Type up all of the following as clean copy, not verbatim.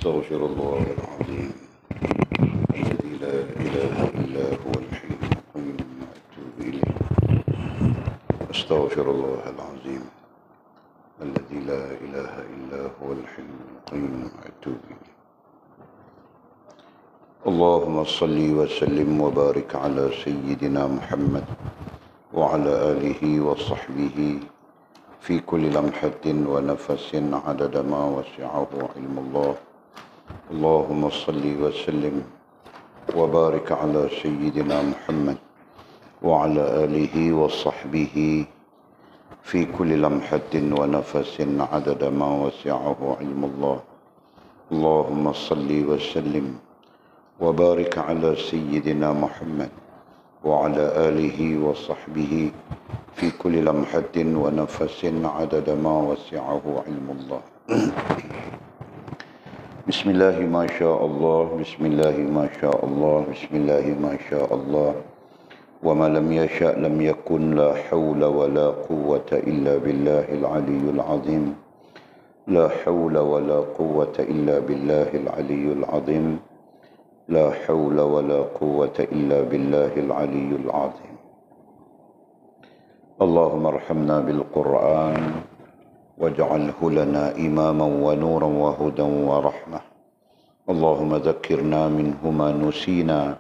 أستغفر الله العظيم الذي لا إله إلا هو الحي القيوم وأتوب إليه. أستغفر الله العظيم الذي لا إله إلا هو الحي القيوم وأتوب إليه. اللهم صل وسلم وبارك على سيدنا محمد وعلى آله وصحبه في كل لمحة ونفس عدد ما وسعه علم الله. اللهم صل وسلم وبارك على سيدنا محمد وعلى آله وصحبه في كل لمحة ونفس عدد ما وسعه علم الله. اللهم صل وسلم وبارك على سيدنا محمد وعلى آله وصحبه في كل لمحة ونفس عدد ما وسعه علم الله. بسم الله ما شاء الله، بسم الله ما شاء الله، بسم الله ما شاء الله، وما لم يشأ لم يكن، لا حول ولا قوة إلا بالله العلي العظيم، لا حول ولا قوة إلا بالله العلي العظيم، لا حول ولا قوة إلا بالله العلي العظيم. اللهم ارحمنا بالقرآن واجعله لنا إماما ونورا وهدى ورحمة. اللهم ذكرنا منه ما نسينا،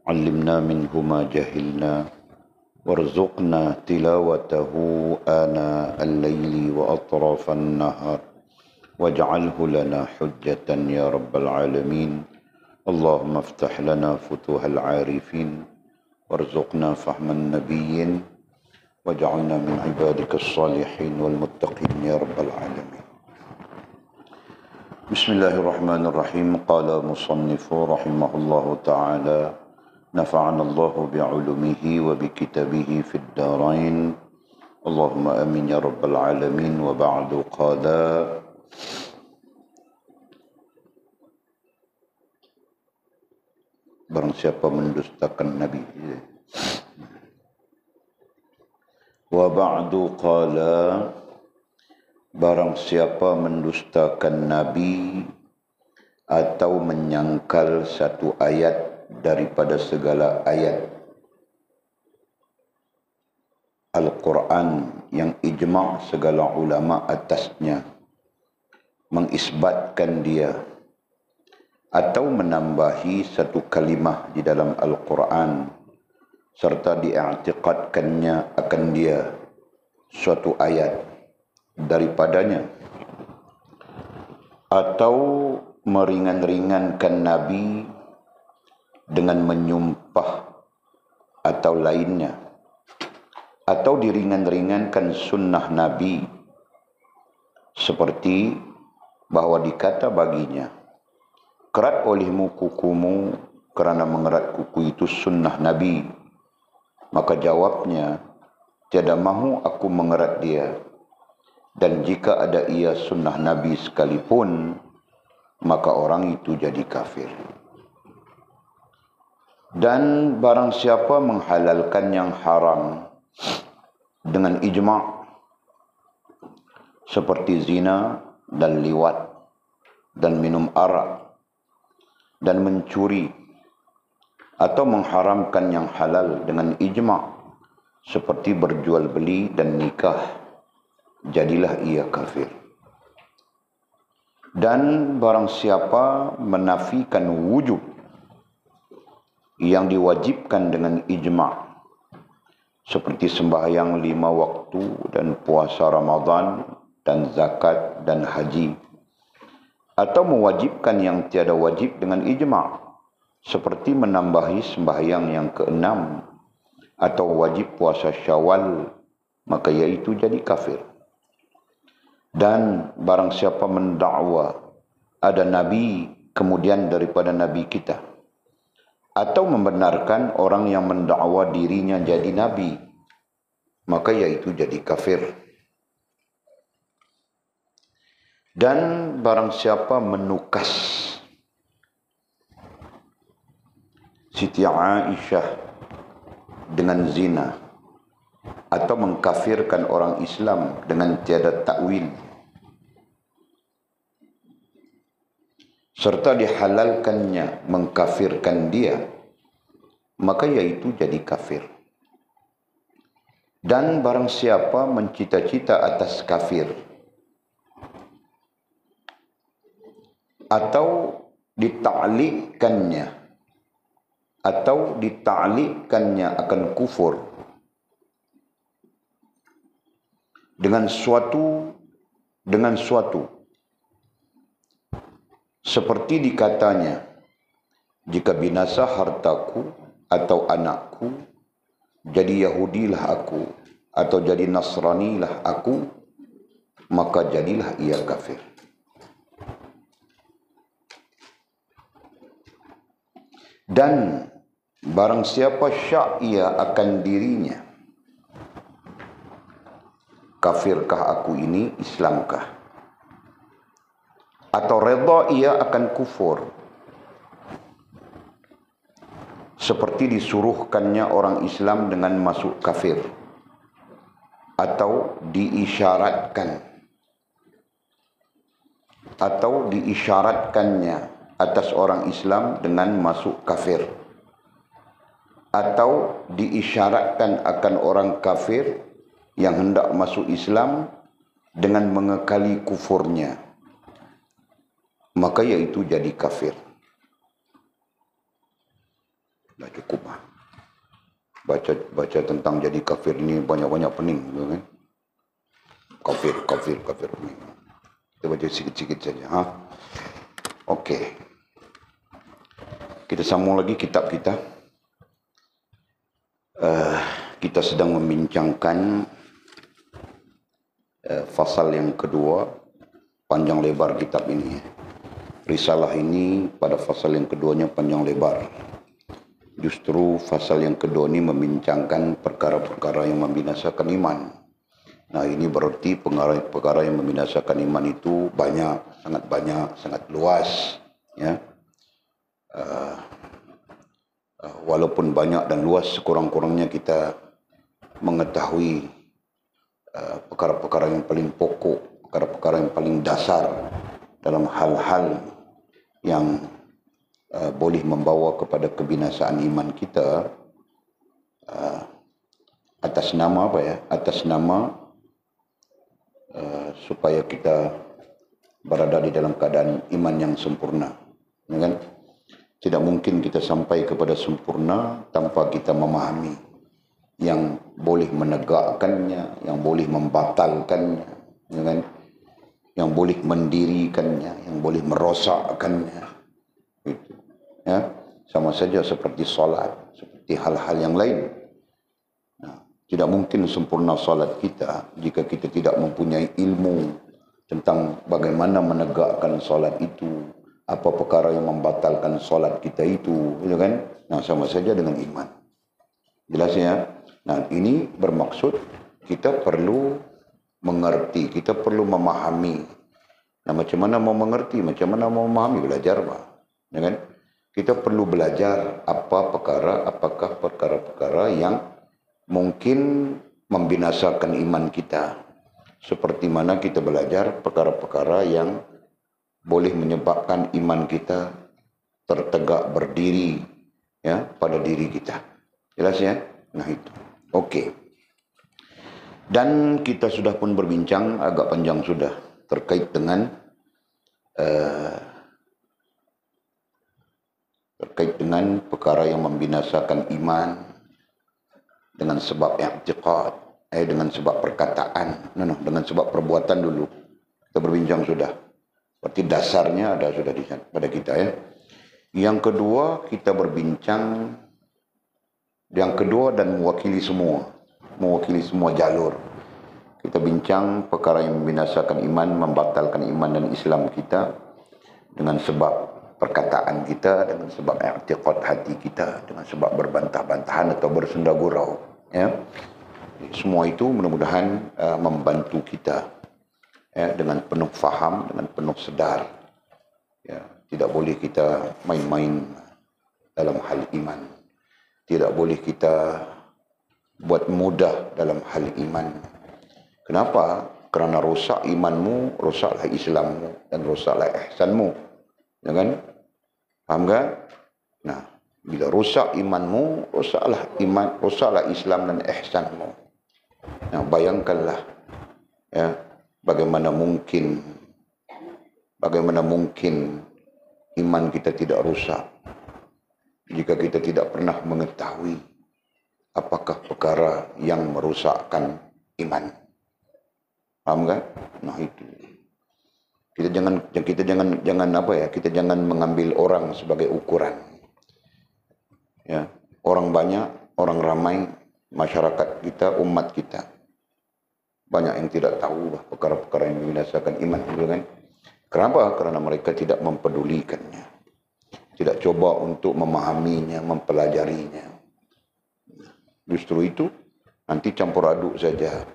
علمنا منه ما جهلنا، وارزقنا تلاوته آناء الليل وأطراف النهار، واجعله لنا حجة يا رب العالمين. اللهم افتح لنا فتوح العارفين، وارزقنا فهم النبيين، واجعلنا من عبادك الصالحين والمتقين يا رب العالمين. بسم الله الرحمن الرحيم. قال مصنف رحمه الله تعالى: نفعنا الله بعلومه وبكتابه في الدارين، اللهم آمين يا رب العالمين. وبعد قال: barang siapa mendustakan Nabi. Wa ba'du qala, barang siapa mendustakan Nabi atau menyangkal satu ayat daripada segala ayat Al-Quran yang ijma' segala ulama atasnya mengisbatkan dia, atau menambahi satu kalimah di dalam Al-Quran serta diiktikadkannya akan dia suatu ayat daripadanya, atau meringan-ringankan Nabi dengan menyumpah atau lainnya, atau diringan-ringankan sunnah Nabi seperti bahawa dikata baginya, kerat olehmu kukumu kerana mengerat kuku itu sunnah Nabi. Maka jawabnya, tiada mahu aku mengerat dia, dan jika ada ia sunnah Nabi sekalipun, maka orang itu jadi kafir. Dan barang siapa menghalalkan yang haram dengan ijma' seperti zina dan liwat dan minum arak dan mencuri, atau mengharamkan yang halal dengan ijma' seperti berjual beli dan nikah, jadilah ia kafir. Dan barang siapa menafikan wujub yang diwajibkan dengan ijma' seperti sembahyang 5 waktu dan puasa Ramadan dan zakat dan haji, atau mewajibkan yang tiada wajib dengan ijma' seperti menambahi sembahyang yang ke-6 atau wajib puasa Syawal, maka iaitu jadi kafir. Dan barang siapa mendakwa ada nabi kemudian daripada nabi kita, atau membenarkan orang yang mendakwa dirinya jadi nabi, maka iaitu jadi kafir. Dan barang siapa menukas Siti Aisyah dengan zina, atau mengkafirkan orang Islam dengan tiada takwil, serta dihalalkannya mengkafirkan dia, maka iaitu jadi kafir. Dan barang siapa mencita-cita atas kafir atau ditaklikkannya akan kufur dengan suatu seperti dikatanya, jika binasa hartaku atau anakku, jadi Yahudilah aku atau jadi Nasranilah aku, maka jadilah ia kafir. Dan barang siapa syak ia akan dirinya, kafirkah aku ini, Islamkah? Atau redha ia akan kufur, seperti disuruhkannya orang Islam dengan masuk kafir, atau diisyaratkannya atas orang Islam dengan masuk kafir, atau diisyaratkan akan orang kafir yang hendak masuk Islam dengan mengekali kufurnya, maka iaitu jadi kafir. Dah cukup lah. Baca tentang jadi kafir ini banyak-banyak pening, kan? Kafir pening. Kita baca sikit-sikit saja, ha? Okey. Kita sambung lagi kitab kita. Kita sedang membincangkan fasal yang kedua, panjang lebar kitab ini. Risalah ini pada fasal yang keduanya panjang lebar. Justru fasal yang kedua ini membincangkan perkara-perkara yang membinasakan iman. Nah, ini berarti perkara yang membinasakan iman itu banyak, sangat luas, ya. Walaupun banyak dan luas, sekurang-kurangnya kita mengetahui perkara-perkara yang paling pokok, perkara-perkara yang paling dasar dalam hal-hal yang boleh membawa kepada kebinasaan iman kita, atas nama apa ya? Atas nama supaya kita berada di dalam keadaan iman yang sempurna, ya kan? Tidak mungkin kita sampai kepada sempurna tanpa kita memahami yang boleh menegakkannya, yang boleh membatalkannya, ya kan? Yang boleh mendirikannya, yang boleh merosakkannya. Itu, ya, sama saja seperti solat, seperti hal-hal yang lain. Nah, tidak mungkin sempurna solat kita jika kita tidak mempunyai ilmu tentang bagaimana menegakkan solat itu, apa perkara yang membatalkan solat kita itu, ya kan? Nah, sama saja dengan iman. Jelas ya? Nah, ini bermaksud kita perlu mengerti, kita perlu memahami. Nah, macam mana mau mengerti, macam mana mau memahami, belajar, Pak. Ya kan? Kita perlu belajar apakah perkara-perkara yang mungkin membinasakan iman kita. Seperti mana kita belajar perkara-perkara yang boleh menyebabkan iman kita tertegak berdiri, ya, pada diri kita. Jelas ya? Nah, itu. Okey. Dan kita sudah pun berbincang agak panjang sudah terkait dengan perkara yang membinasakan iman dengan sebab i'tiqad, dengan sebab perkataan, dengan sebab perbuatan dulu. Kita berbincang sudah. Berarti dasarnya ada sudah di sana pada kita, ya. Yang kedua, kita berbincang yang kedua dan mewakili semua jalur. Kita bincang perkara yang membinasakan iman, membatalkan iman dan Islam kita dengan sebab perkataan kita, dengan sebab i'tiqad hati kita, dengan sebab berbantah-bantahan atau bersenda gurau, ya. Semua itu mudah-mudahan membantu kita, ya, dengan penuh faham, dengan penuh sedar, ya. Tidak boleh kita main-main dalam hal iman. Tidak boleh kita buat mudah dalam hal iman. Kenapa? Kerana rosak imanmu, rosaklah Islammu, dan rosaklah ihsanmu. Ya kan? Faham kan? Nah, bila rusak imanmu, rusaklah iman, rusaklah Islam dan ihsanmu. Nah, bayangkanlah ya, bagaimana mungkin iman kita tidak rusak jika kita tidak pernah mengetahui apakah perkara yang merusakkan iman. Paham kan? Nah, itu. Kita jangan mengambil orang sebagai ukuran. Ya, orang banyak, orang ramai, masyarakat kita, umat kita banyak yang tidak tahu perkara-perkara yang membinasakan iman, gitu kan? Kenapa? Karena mereka tidak mempedulikannya, tidak coba untuk memahaminya, mempelajarinya. Justru itu nanti campur aduk saja.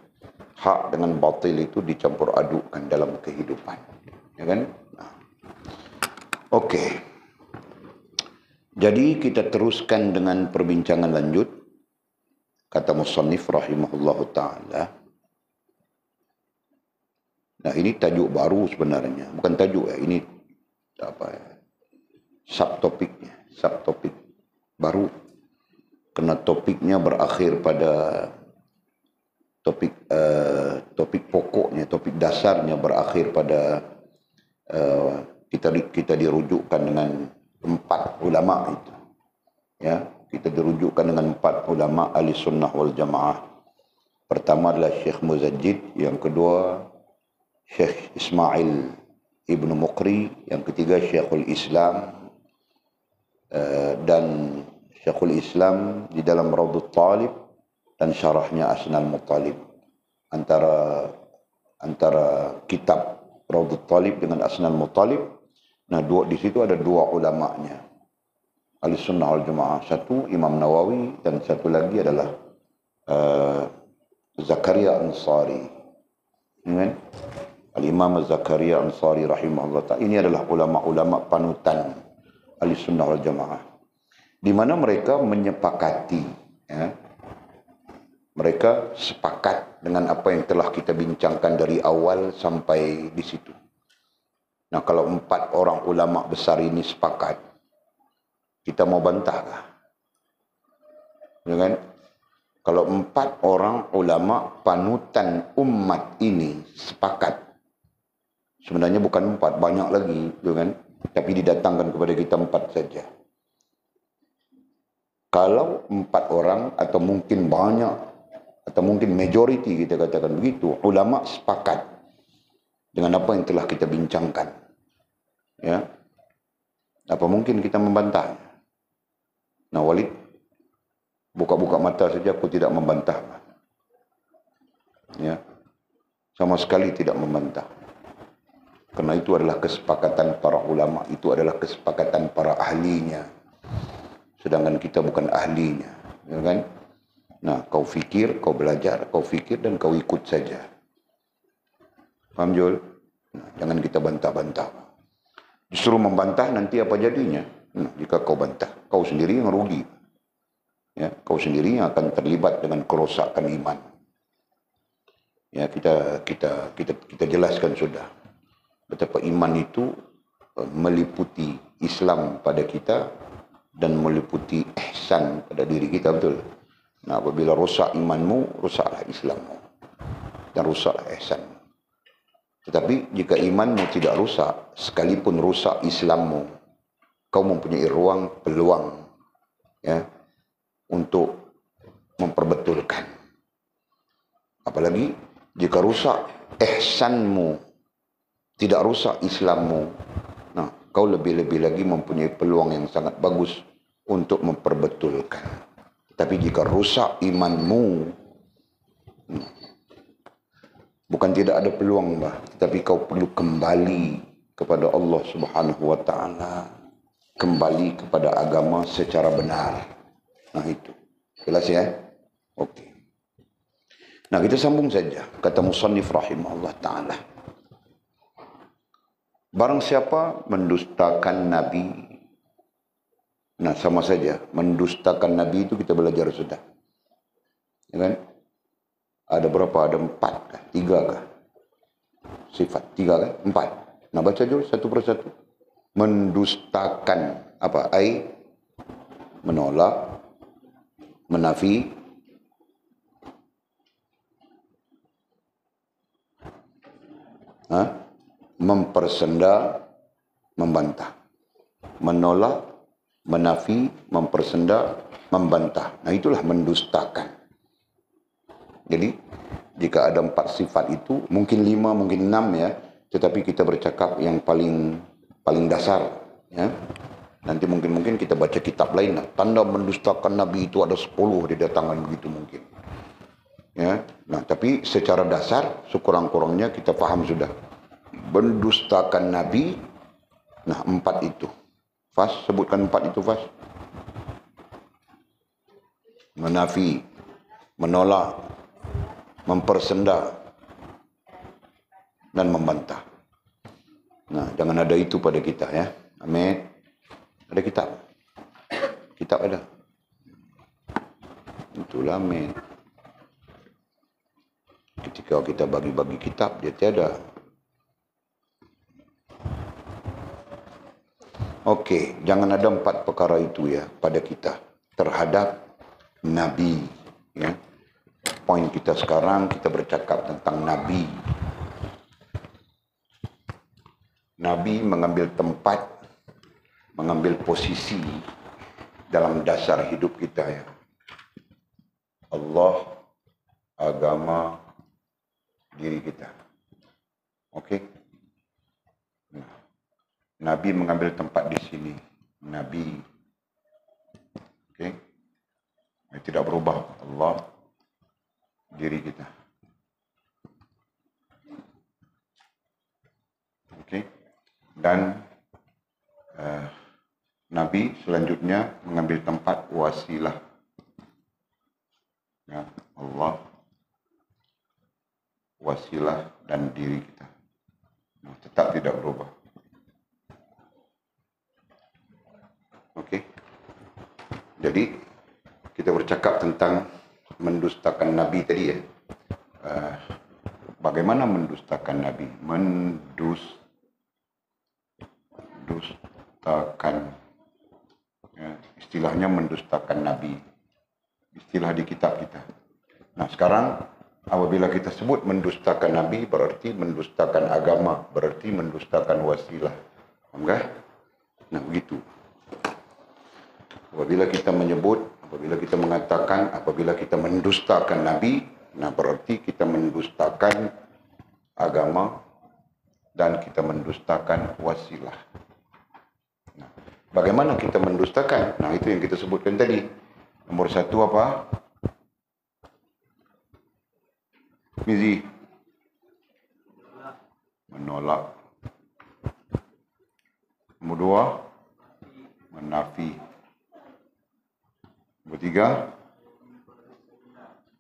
Hak dengan batil itu dicampur adukkan dalam kehidupan. Ya kan? Nah. Okey. Jadi kita teruskan dengan perbincangan lanjut. Kata musannif rahimahullahu ta'ala. Nah, ini tajuk baru sebenarnya. Bukan tajuk ya, ini subtopik baru. Kerana topiknya berakhir pada topik pokoknya, topik dasarnya berakhir pada kita dirujukkan dengan 4 ulama itu. Ya, kita dirujukkan dengan 4 ulama ahli sunnah wal jamaah. Pertama adalah Syekh Muzajjid, yang kedua Syekh Ismail Ibn Muqri, yang ketiga Syekhul Islam, dan Syekhul Islam di dalam Raudhut Talib dan syarahnya Asnal Muttalib. Antara kitab Raudhut Talib dengan Asnal Muttalib, nah di situ ada 2 ulamanya ahli sunnah wal jamaah. Satu Imam Nawawi dan satu lagi adalah Zakaria Ansari. Al-Imam Zakaria Ansari rahimahullah ta'ala. Ini adalah ulama-ulama panutan ahli sunnah wal jamaah, di mana mereka menyepakati, ya, mereka sepakat dengan apa yang telah kita bincangkan dari awal sampai di situ. Nah, kalau 4 orang ulama besar ini sepakat, kita mau bantahkah? Ya kan? Kalau 4 orang ulama panutan umat ini sepakat, sebenarnya bukan 4, banyak lagi, ya kan? Tapi didatangkan kepada kita 4 saja. Kalau 4 orang atau mungkin banyak atau mungkin majority, kita katakan begitu, ulama sepakat dengan apa yang telah kita bincangkan, ya, apa mungkin kita membantah? Nah, Walid, buka-buka mata saja, aku tidak membantah, ya, sama sekali tidak membantah, karena itu adalah kesepakatan para ulama, itu adalah kesepakatan para ahlinya, sedangkan kita bukan ahlinya, ya kan? Nah, kau fikir, kau belajar, kau fikir dan kau ikut saja. Faham, Jul? Nah, jangan kita bantah-bantah. Justru membantah nanti apa jadinya? Nah, jika kau bantah, kau sendiri yang rugi. Ya, kau sendiri yang akan terlibat dengan kerosakan iman. Ya, kita jelaskan sudah betapa iman itu meliputi Islam pada kita dan meliputi ihsan pada diri kita, betul? Nah, apabila rusak imanmu, rusaklah Islammu dan rusaklah ihsanmu. Tetapi jika imanmu tidak rusak, sekalipun rusak Islammu, kau mempunyai peluang, ya, untuk memperbetulkan. Apalagi jika rusak ihsanmu, tidak rusak Islammu, nah, kau lebih-lebih lagi mempunyai peluang yang sangat bagus untuk memperbetulkan. Tapi jika rusak imanmu, bukan tidak ada peluang, tetapi kau perlu kembali kepada Allah Subhanahu wa ta'ala, kembali kepada agama secara benar. Nah, itu jelas, ya? Okey. Nah, kita sambung saja. Kata musannif rahimahullah ta'ala, barang siapa mendustakan Nabi, nah, sama saja. Mendustakan Nabi itu kita belajar sudah. Ya kan? Ada berapa? Ada 4 kah? 3 kah? Sifat 3 kan? 4. Nah, baca dulu satu persatu. mendustakan apa? Menolak, menafi, mempersenda, membantah. Menolak, menafi, mempersenda, membantah. Nah, itulah mendustakan. Jadi, jika ada 4 sifat itu, mungkin 5, mungkin 6 ya, tetapi kita bercakap yang paling dasar ya. Nanti mungkin kita baca kitab lain lah. Tanda mendustakan Nabi itu ada 10 di datangan begitu mungkin. Ya. Nah, tapi secara dasar sekurang-kurangnya kita faham sudah. Mendustakan Nabi, nah 4 itu. Fas, sebutkan 4 itu Fas. Menafi, menolak, mempersenda, dan membantah. Nah, jangan ada itu pada kita ya. Amin. Ada kitab. Kitab ada. Itulah amin. Ketika kita bagi-bagi kitab, dia tiada. Okey, jangan ada 4 perkara itu ya pada kita terhadap Nabi. Ya. Poin kita sekarang, kita bercakap tentang Nabi. Nabi mengambil tempat, mengambil posisi dalam dasar hidup kita ya. Allah, agama, diri kita. Okey? Nah, Nabi mengambil tempat di sini. Nabi. Okey? Tidak berubah. Allah, diri kita. Okey? Dan Nabi selanjutnya mengambil tempat wasilah. Ya, Allah, wasilah dan diri kita. Nah, tetap tidak berubah. Okey. Jadi kita bercakap tentang mendustakan Nabi tadi ya. Bagaimana mendustakan Nabi? Mendustakan, ya, istilahnya mendustakan Nabi. Istilah di kitab kita. Nah, sekarang apabila kita sebut mendustakan Nabi, berarti mendustakan agama, berarti mendustakan wasilah. Faham tak? Nah, begitu. Apabila kita menyebut, apabila kita mengatakan, apabila kita mendustakan Nabi, nah berarti kita mendustakan agama dan kita mendustakan wasilah. Nah, bagaimana kita mendustakan? Nah, itu yang kita sebutkan tadi. Nomor 1 apa? Mizi. Menolak. Nomor 2, menafi. Nomor 3,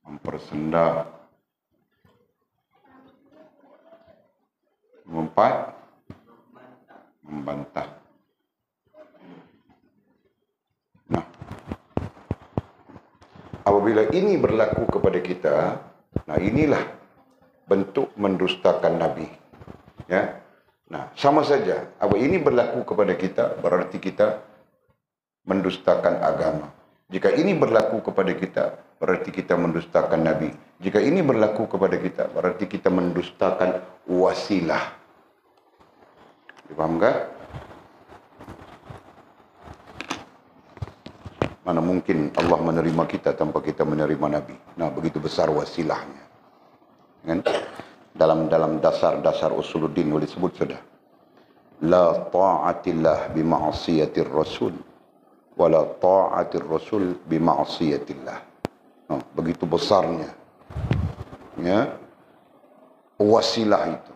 mempersenda. Nomor 4, membantah. Nah, apabila ini berlaku kepada kita, nah inilah bentuk mendustakan Nabi. Ya. Nah, sama saja. Apabila ini berlaku kepada kita, berarti kita mendustakan agama. Jika ini berlaku kepada kita, berarti kita mendustakan Nabi. Jika ini berlaku kepada kita, berarti kita mendustakan wasilah. Faham tak? Mana mungkin Allah menerima kita tanpa kita menerima Nabi. Nah, begitu besar wasilahnya. Kan? Dalam dasar-dasar usuluddin boleh disebut sudah. La ta'atillah bima'asiyatir rasul. Wala ta'atir rasul bima'asiyatillah. Nah, begitu besarnya. Ya. Wasilah itu.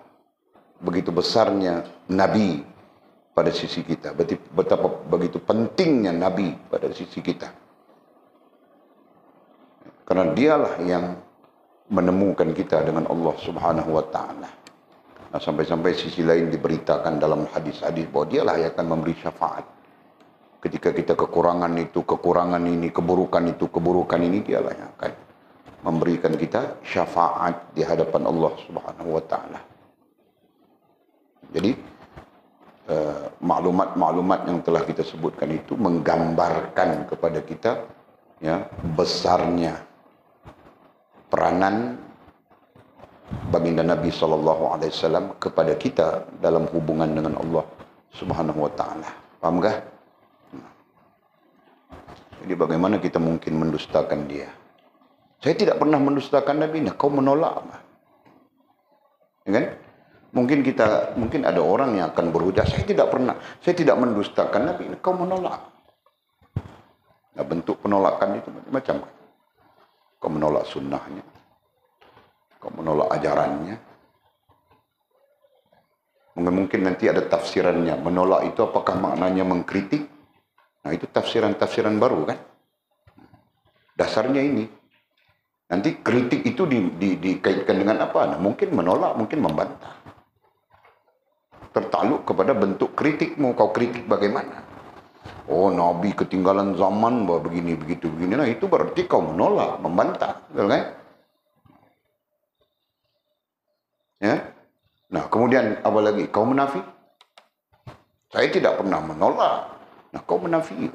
Begitu besarnya Nabi pada sisi kita. Betapa begitu pentingnya Nabi pada sisi kita. Karena dialah yang menemukan kita dengan Allah Subhanahu wa taala. Nah, sampai-sampai sisi lain diberitakan dalam hadis-hadis bahwa dialah yang akan memberi syafaat. Ketika kita kekurangan itu, kekurangan ini, keburukan itu, keburukan ini, dialah yang akan memberikan kita syafaat di hadapan Allah Subhanahu wa taala. Jadi maklumat-maklumat yang telah kita sebutkan itu menggambarkan kepada kita ya besarnya peranan baginda Nabi SAW kepada kita dalam hubungan dengan Allah Subhanahu Wa Taala. Paham kah? Jadi bagaimana kita mungkin mendustakan dia? Saya tidak pernah mendustakan Nabi. Nah, kau menolak apa? Ya kan? Mungkin ada orang yang akan berhujah, saya tidak mendustakan Nabi. Nah, kau menolak. Nah, bentuk penolakan itu macam-macam. Kau menolak sunnahnya, kau menolak ajarannya. Mungkin nanti ada tafsirannya. Menolak itu apakah maknanya mengkritik? Nah, itu tafsiran-tafsiran baru kan? Dasarnya ini. Nanti kritik itu dikaitkan dengan apa? Nah, mungkin menolak, mungkin membantah. Tertakluk kepada bentuk kritikmu. Kau kritik bagaimana? Oh, Nabi ketinggalan zaman, begini, begitu, begini. Nah, itu berarti kau menolak, membantah. Betul kan? Ya? Nah, kemudian apa lagi? Kau munafik? Saya tidak pernah menolak. Nah, kau munafik.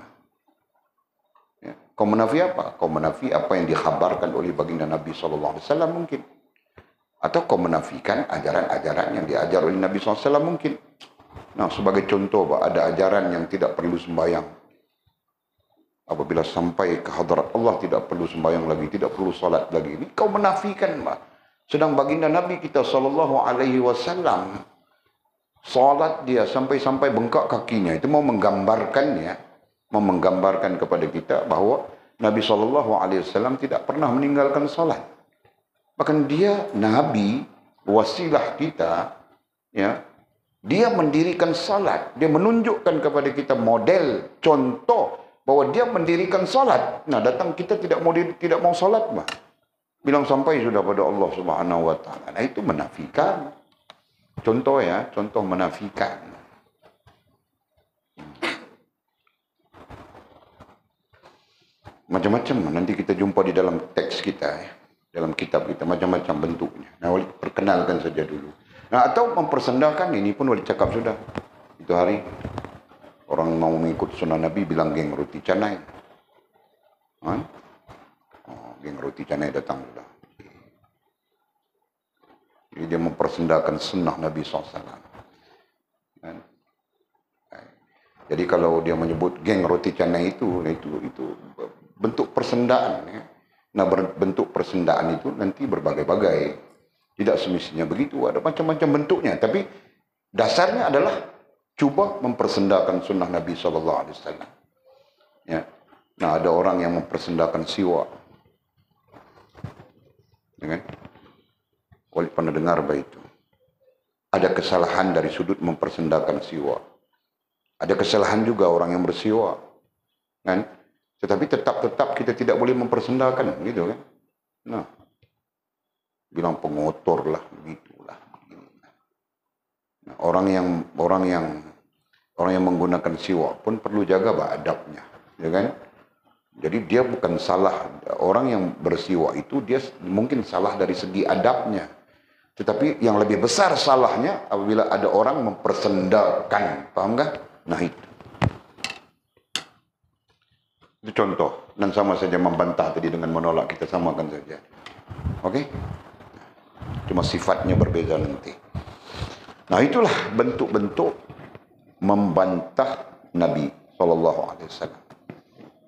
Ya. Kau munafik apa? Kau munafik apa yang dikhabarkan oleh baginda Nabi SAW mungkin. Atau kau menafikan ajaran-ajaran yang diajar oleh Nabi SAW mungkin. Nah, sebagai contoh, ada ajaran yang tidak perlu sembahyang. Apabila sampai ke hadrat Allah, tidak perlu sembahyang lagi, tidak perlu salat lagi. Ini kau menafikan, Pak. Sedang baginda Nabi kita SAW, salat dia sampai-sampai bengkak kakinya. Itu mau menggambarkan kepada kita bahawa Nabi SAW tidak pernah meninggalkan salat. Bahkan dia Nabi, wasilah kita, ya, dia mendirikan salat. Dia menunjukkan kepada kita model, contoh bahwa dia mendirikan salat. Nah, datang kita tidak mau salat, bah. Bilang sampai sudah pada Allah Subhanahu Wa Taala. Nah, itu menafikan. Contoh ya, contoh menafikan. Macam-macam nanti kita jumpa di dalam teks kita ya. Dalam kitab kita, macam-macam bentuknya. Nah, Walid perkenalkan saja dulu. Nah, atau mempersendahkan, ini pun Walid cakap sudah. Itu hari orang mau mengikut sunnah Nabi bilang geng roti canai. Geng roti canai datang sudah. Jadi dia mempersendahkan sunnah Nabi SAW. Jadi kalau dia menyebut geng roti canai itu bentuk persendaan. Ya. Nah, bentuk persendaan itu nanti berbagai-bagai. Tidak semestinya begitu. Ada macam-macam bentuknya. Tapi dasarnya adalah cuba mempersendahkan sunnah Nabi SAW. Ya. Nah, ada orang yang mempersendahkan siwak. Ya kan? Walid pernah dengar begitu. Ada kesalahan dari sudut mempersendahkan siwak. Ada kesalahan juga orang yang bersiwak. Kan? Tetapi tetap kita tidak boleh mempersendahkan, gitu kan? Nah, bilang pengotor lah, begitulah. Nah, orang yang menggunakan siwak pun perlu jaga adabnya, ya kan? Jadi dia bukan salah, orang yang bersiwak itu dia mungkin salah dari segi adabnya. Tetapi yang lebih besar salahnya apabila ada orang mempersendahkan, paham nggak? Nah itu contoh, dan sama saja membantah tadi dengan menolak, kita samakan saja. Oke? Cuma sifatnya berbeda nanti. Nah, itulah bentuk-bentuk membantah Nabi SAW.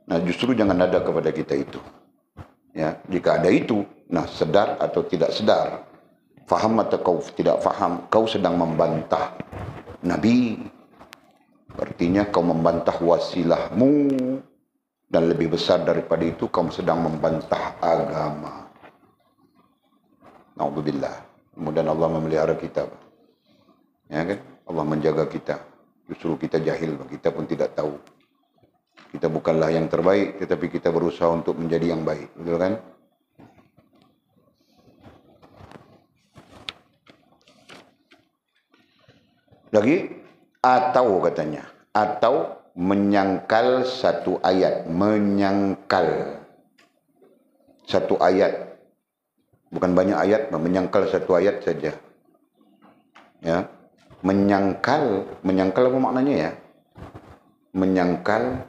Nah, justru jangan ada kepada kita itu. Ya, jika ada itu, nah sedar atau tidak sedar, faham atau kau tidak faham, kau sedang membantah Nabi. Artinya kau membantah wasilahmu. Dan lebih besar daripada itu, kamu sedang membantah agama. Na'udzubillah. Kemudian Allah memelihara kita. Ya kan? Allah menjaga kita. Justru kita jahil, kita pun tidak tahu. Kita bukanlah yang terbaik, tetapi kita berusaha untuk menjadi yang baik. Betul kan? Lagi, atau katanya. Atau menyangkal satu ayat, menyangkal satu ayat, bukan banyak ayat, menyangkal satu ayat saja. Ya, Menyangkal apa maknanya ya? Menyangkal,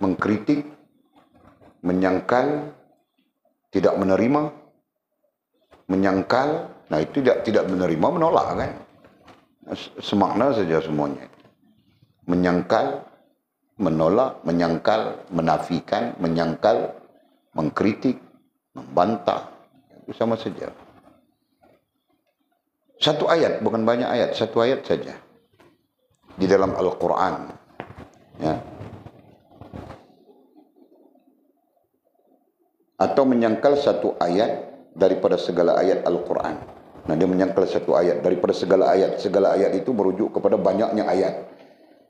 mengkritik, menyangkal, tidak menerima, menyangkal. Nah itu tidak menerima, menolak kan? Semakna saja semuanya. Menyangkal, menolak, menyangkal, menafikan, menyangkal, mengkritik, membantah. Itu sama saja. Satu ayat, bukan banyak ayat, satu ayat saja di dalam Al-Quran. Ya. Atau menyangkal satu ayat daripada segala ayat Al-Quran. Nah, dia menyangkal satu ayat daripada segala ayat. Segala ayat itu merujuk kepada banyaknya ayat.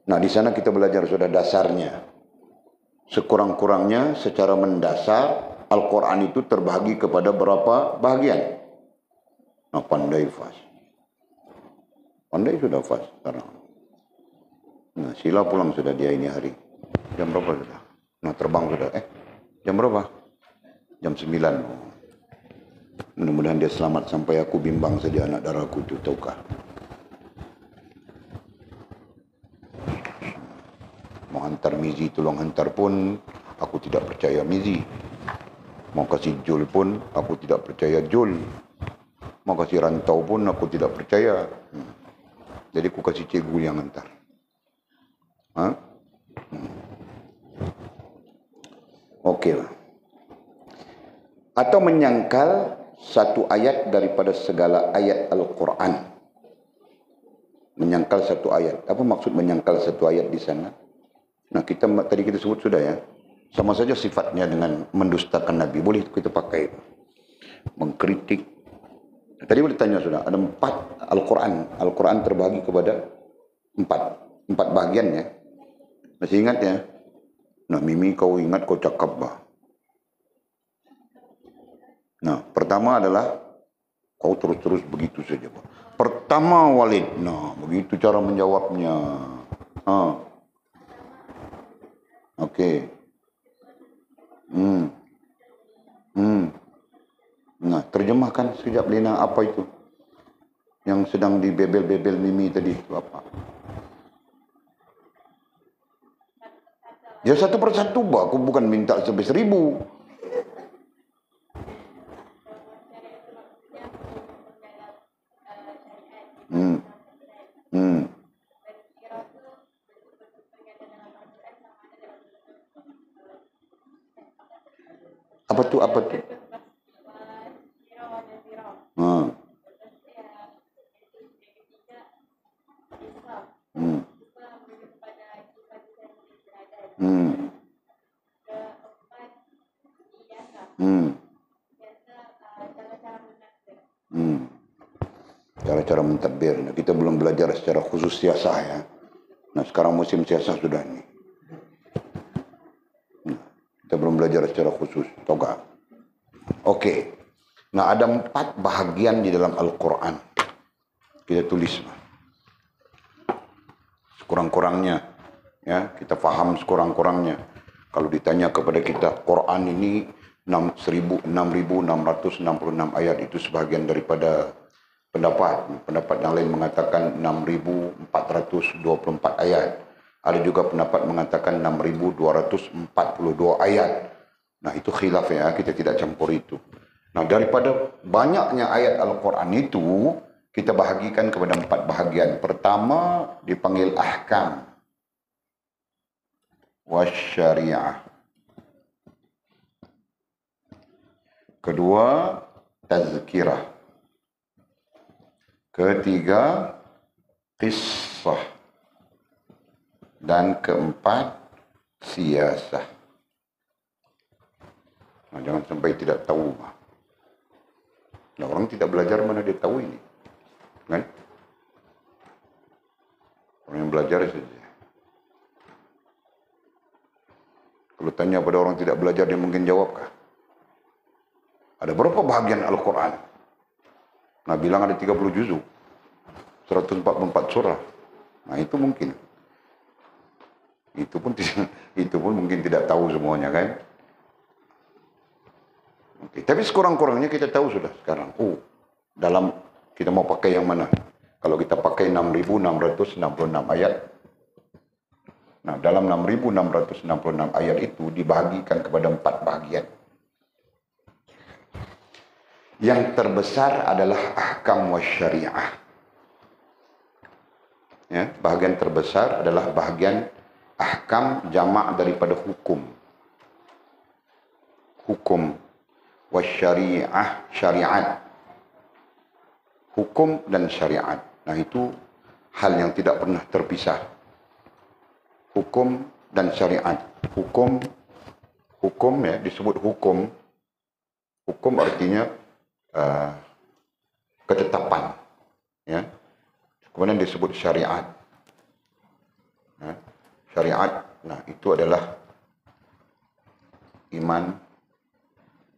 Nah, di sana kita belajar sudah dasarnya. Sekurang-kurangnya secara mendasar Al-Quran itu terbagi kepada berapa bahagian? Nah, pandai fas. Pandai sudah fas sekarang. Nah, sila pulang sudah dia ini hari. Jam berapa sudah? Nah, terbang sudah. Jam berapa? Jam 9. Mudah-mudahan dia selamat sampai aku bimbang saja anak darahku itu, tahukah? Mau hantar Mizi, tolong hantar pun aku tidak percaya Mizi. Mau kasih Jul pun aku tidak percaya Jul. Mau kasih rantau pun aku tidak percaya. Jadi aku kasih cikgu yang hantar. Okey lah. Atau menyangkal satu ayat daripada segala ayat Al-Quran. Menyangkal satu ayat. Apa maksud menyangkal satu ayat di sana? Nah, tadi kita sebut sudah ya. Sama saja sifatnya dengan mendustakan Nabi. Boleh kita pakai. Mengkritik. Tadi boleh tanya sudah. Ada 4 Al-Quran. Al-Quran terbagi kepada 4 bahagian ya. Masih ingat ya? Nah, Mimi kau ingat kau cakap bah. Nah, pertama adalah kau terus-terus begitu saja. Pertama Walid. Nah, begitu cara menjawabnya. Okey. Nah, terjemahkan sekejap Lina apa itu? Yang sedang dibebel-bebel Mimi tadi itu apa? Ya satu persatu bah. Aku bukan minta sampai 1000. Apa tu? Cara-cara mentadbir. Nah, kita belum belajar secara khusus siasah ya. Nah, sekarang musim siasah sudah ini. Nah, kita belum belajar secara khusus. Toga. Okey. Nah, ada 4 bahagian di dalam Al-Quran. Kita tulis. Sekurang-kurangnya. Ya, kita faham sekurang-kurangnya. Kalau ditanya kepada kita, Quran ini 6.666 ayat. Itu sebahagian daripada pendapat yang lain mengatakan 6.424 ayat. Ada juga pendapat mengatakan 6.242 ayat. Nah, itu khilaf ya, kita tidak campur itu. Nah, daripada banyaknya ayat Al-Quran itu, kita bahagikan kepada 4 bahagian. Pertama dipanggil ahkam wasyariah. Kedua tazkirah. Ketiga, qissah. Dan keempat, siasah. Nah, jangan sampai tidak tahu. Nah, orang tidak belajar mana dia tahu ini. Kan? Orang yang belajar saja. Kalau tanya pada orang tidak belajar, dia mungkin jawabkah? Ada berapa bahagian Al-Quran? Nah, bilang ada 30 juzuk, 144 surah. Nah, itu mungkin. Itu pun mungkin tidak tahu semuanya kan. Oke. Tapi sekurang-kurangnya kita tahu sudah sekarang. Dalam kita mau pakai yang mana? Kalau kita pakai 6.666 ayat, nah dalam 6.666 ayat itu dibahagikan kepada 4 bahagian. Yang terbesar adalah ahkam wa syariah. Ya, bahagian terbesar adalah bahagian ahkam jamak daripada hukum. Hukum wa syariah, syariat. Hukum dan syariat. Nah itu hal yang tidak pernah terpisah. Hukum dan syariat. Hukum ya, disebut hukum. Hukum artinya ketetapan. Ya. Kemudian disebut syariat. Ya. Syariat, nah itu adalah iman,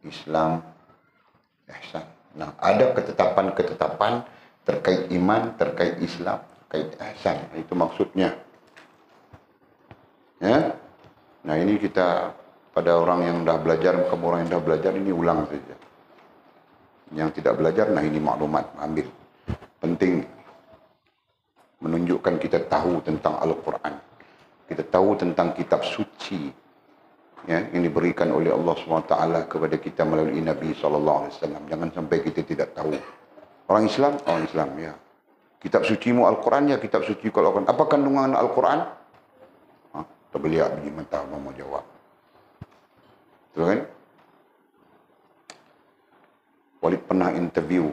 Islam, ihsan. Nah, ada ketetapan-ketetapan terkait iman, terkait Islam, terkait ihsan. Itu maksudnya. Ya. Nah, ini kita pada orang yang dah belajar, kamu orang yang dah belajar ini ulang saja. Yang tidak belajar, nah ini maklumat, ambil. Penting menunjukkan kita tahu tentang Al-Quran. Kita tahu tentang kitab suci ya, yang diberikan oleh Allah SWT kepada kita melalui Nabi SAW. Jangan sampai kita tidak tahu. Orang Islam ya. Kitab sucimu Al-Quran ya, kitab suci Al-Quran. Apa kandungan Al-Quran? Terbeliak biji mata mau jawab. Betul kan? Walid pernah interview.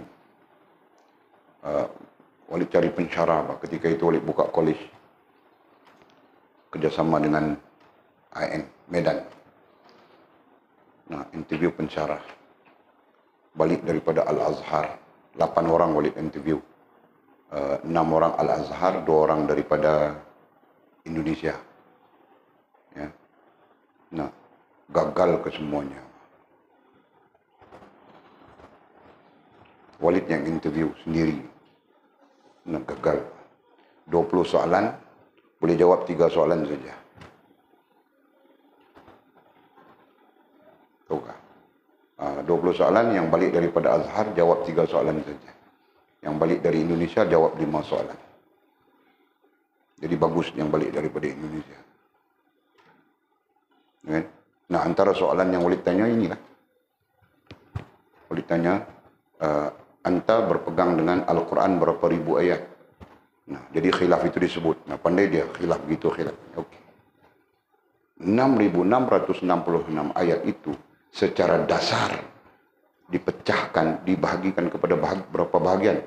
Walid cari pensyarah. Ketika itu Walid buka college. Kerjasama dengan AN Medan. Nah, interview pensyarah. Balik daripada Al-Azhar. 8 orang Walid interview. 6 orang Al-Azhar, 2 orang daripada Indonesia. Ya. Nah, gagal kesemuanya. Walid yang interview sendiri. Nah, gagal. 20 soalan, boleh jawab 3 soalan saja. Tahukah? 20 soalan yang balik daripada Azhar, jawab 3 soalan saja. Yang balik dari Indonesia, jawab 5 soalan. Jadi bagus yang balik daripada Indonesia. Nah, antara soalan yang Walid tanya inilah. Walid tanya, anta berpegang dengan Al-Quran berapa ribu ayat? Nah, jadi khilaf itu disebut. Nah, pandai dia khilaf gitu, khilaf. Okey. 6.666 ayat itu secara dasar dipecahkan, dibahagikan kepada berapa bahagian?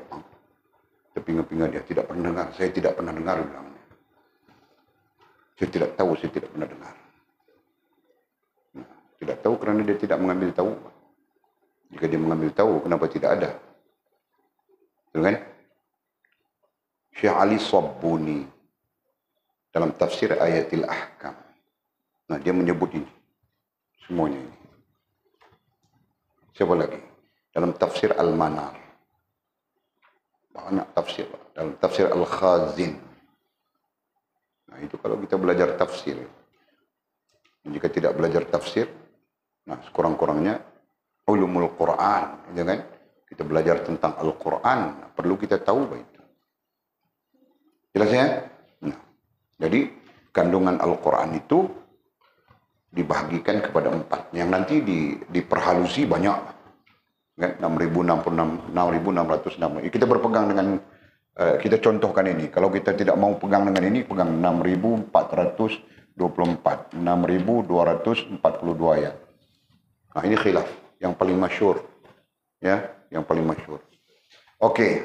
Terpinga-pinga dia, tidak pernah dengar. Saya tidak pernah dengar bilangnya. Saya tidak tahu, saya tidak pernah dengar. Nah, tidak tahu kerana dia tidak mengambil tahu. Jika dia mengambil tahu, kenapa tidak ada? Betul kan? Syekh Ali Sabbuni dalam tafsir Ayatil Ahkam. Nah, dia menyebut ini. Semuanya ini. Siapa lagi? Dalam tafsir Al-Manar. Banyak tafsir. Dalam tafsir Al-Khazin. Nah, itu kalau kita belajar tafsir. Jika tidak belajar tafsir, nah, sekurang-kurangnya ulumul Quran, ya kan? Kita belajar tentang Al-Quran, perlu kita tahu itu. Jelas ya? Nah, jadi kandungan Al-Quran itu dibahagikan kepada 4. Yang nanti diperhalusi banyak. Kan? 6.666. Kita berpegang dengan, kita contohkan ini. Kalau kita tidak mau pegang dengan ini, pegang 6.424. 6.242 ayat. Nah, ini khilaf. Yang paling masyhur. Ya, yang paling masyhur. Okey.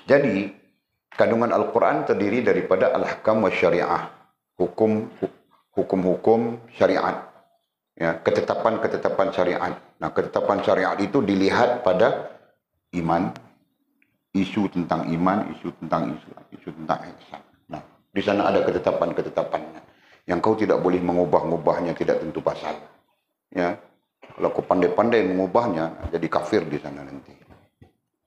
Jadi, kandungan Al-Quran terdiri daripada al-ahkam wa syariah. Hukum-hukum syariat. Ya, ketetapan-ketetapan syariat. Nah, ketetapan syariat itu dilihat pada iman, isu tentang iman, isu tentang Islam, isu tentang ihsan. Nah, di sana ada ketetapan-ketetapannya. Yang kau tidak boleh mengubah-ubahnya, tidak tentu pasal. Ya. Kalau kau pandai-pandai mengubahnya, jadi kafir di sana nanti.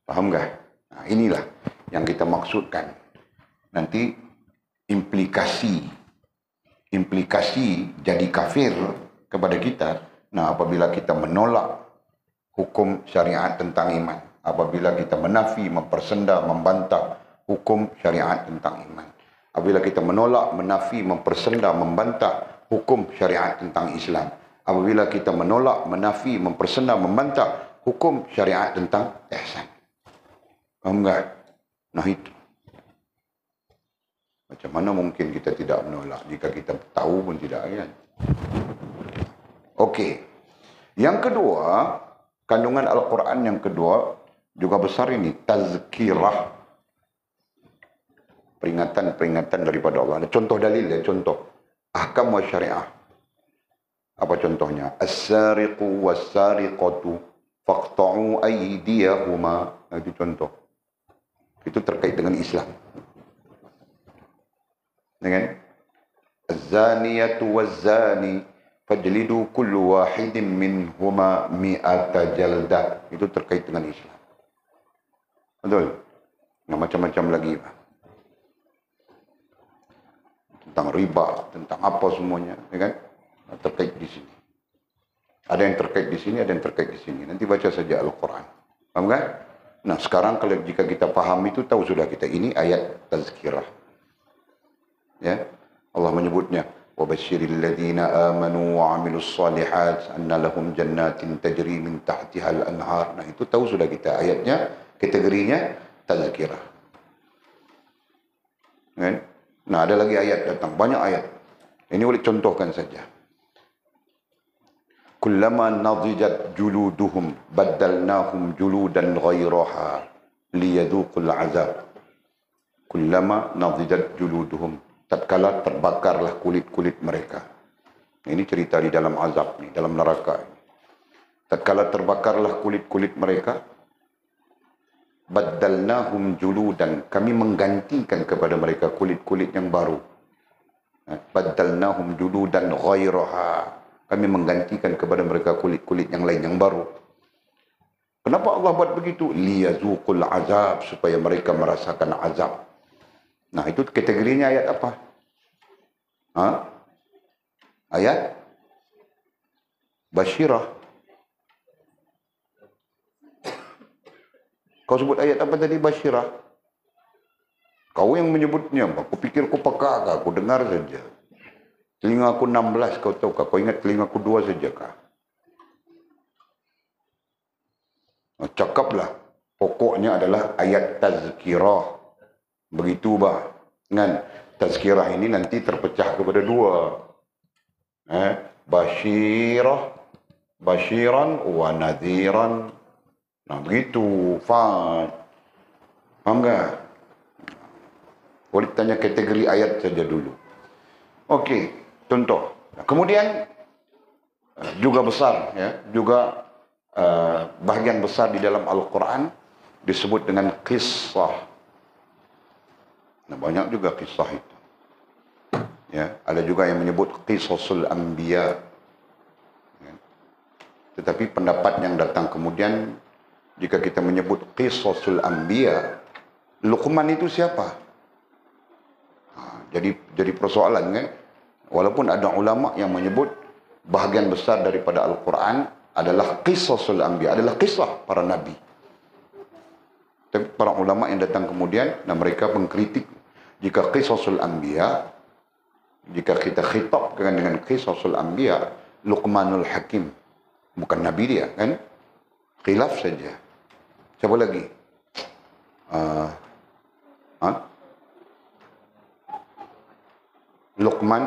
Faham gak? Nah, inilah yang kita maksudkan. Nanti implikasi jadi kafir kepada kita. Nah, apabila kita menolak hukum syariat tentang iman, apabila kita menafi, mempersenda, membantah hukum syariat tentang iman. Apabila kita menolak, menafi, mempersenda, membantah hukum syariat tentang Islam. Apabila kita menolak, menafi, mempersenda, membantah hukum syariat tentang ihsan. Faham tak? Nah itu. Macam mana mungkin kita tidak menolak jika kita tahu pun tidak, kan? Okey. Yang kedua, kandungan Al-Quran yang kedua juga besar ini, tazkirah. Peringatan-peringatan daripada Allah. Ada contoh dalil, ya, contoh. Ahkam wa syariah. Apa contohnya? As-sariqu was-sariqatu faqta'u aydiyahuma. Itu contoh. Itu terkait dengan Islam. Dengan az-zaniyatu waz-zani fajlidu kullu wahidin minhuma mi'ata jaldah. Itu terkait dengan Islam. Betul? Nah, macam-macam lagi, Pak. Tentang riba, tentang apa semuanya, ya kan? Terkait di sini. Ada yang terkait di sini, ada yang terkait di sini. Nanti baca saja Al-Quran. Paham kan? Nah, sekarang kalau jika kita paham itu, tahu sudah kita ini ayat tazkirah. Ya, Allah menyebutnya, وَبَشِّرِ الَّذِينَ آمَنُوا وَعَمِلُوا الصَّالِحَاتِ أَنَّ لَهُمْ جَنَّاتٍ تَجْرِي مِنْ تَحْتِهَا الْأَنْهَارِ. Nah, itu tahu sudah kita ayatnya, kategorinya tazkirah. Kan? Nah, ada lagi ayat datang, banyak ayat. Ini boleh contohkan saja. Kullama nadijat juluduhum baddalnahum juludan ghairaha liyadhuqul azab. Kullama nadijat juluduhum, tatkala terbakarlah kulit-kulit mereka. Ini cerita di dalam azab ni, dalam neraka. Tatkala terbakarlah kulit-kulit mereka, baddalnahum juludan, kami menggantikan kepada mereka kulit-kulit yang baru. Baddalnahum juludan ghairaha, kami menggantikan kepada mereka kulit-kulit yang lain yang baru. Kenapa Allah buat begitu? Liyazuqul azab, supaya mereka merasakan azab. Nah, itu kategorinya ayat apa? Ayat Basyirah. Kau sebut ayat apa tadi? Basyirah. Kau yang menyebutnya. Aku pikir kau peka, aku dengar saja. Telinga aku 16, kau tahu kah? Kau ingat telinga aku 2 saja kah? Cakaplah. Pokoknya adalah ayat tazkirah. Begitu bah. Kan? Tazkirah ini nanti terpecah kepada 2. Basyirah, basyiran wa nadhiran. Nah, begitu. Faham tak? Boleh tanya kategori ayat saja dulu. Okey, contoh. Kemudian juga besar, ya, juga bahagian besar di dalam Al-Quran disebut dengan kisah. Nah, banyak juga kisah itu. Ya, ada juga yang menyebut qisasul anbiya. Ya. Tetapi pendapat yang datang kemudian, jika kita menyebut qisasul anbiya, Luqman itu siapa? Jadi persoalan, kan? Walaupun ada ulama yang menyebut bahagian besar daripada Al-Quran adalah qisasul anbiya, adalah kisah para nabi. Tapi para ulama yang datang kemudian, dan mereka mengkritik jika qisasul anbiya, jika kita khitabkan dengan qisasul anbiya, Luqmanul Hakim, bukan nabi dia, kan? Khilaf saja. Siapa lagi? Luqman,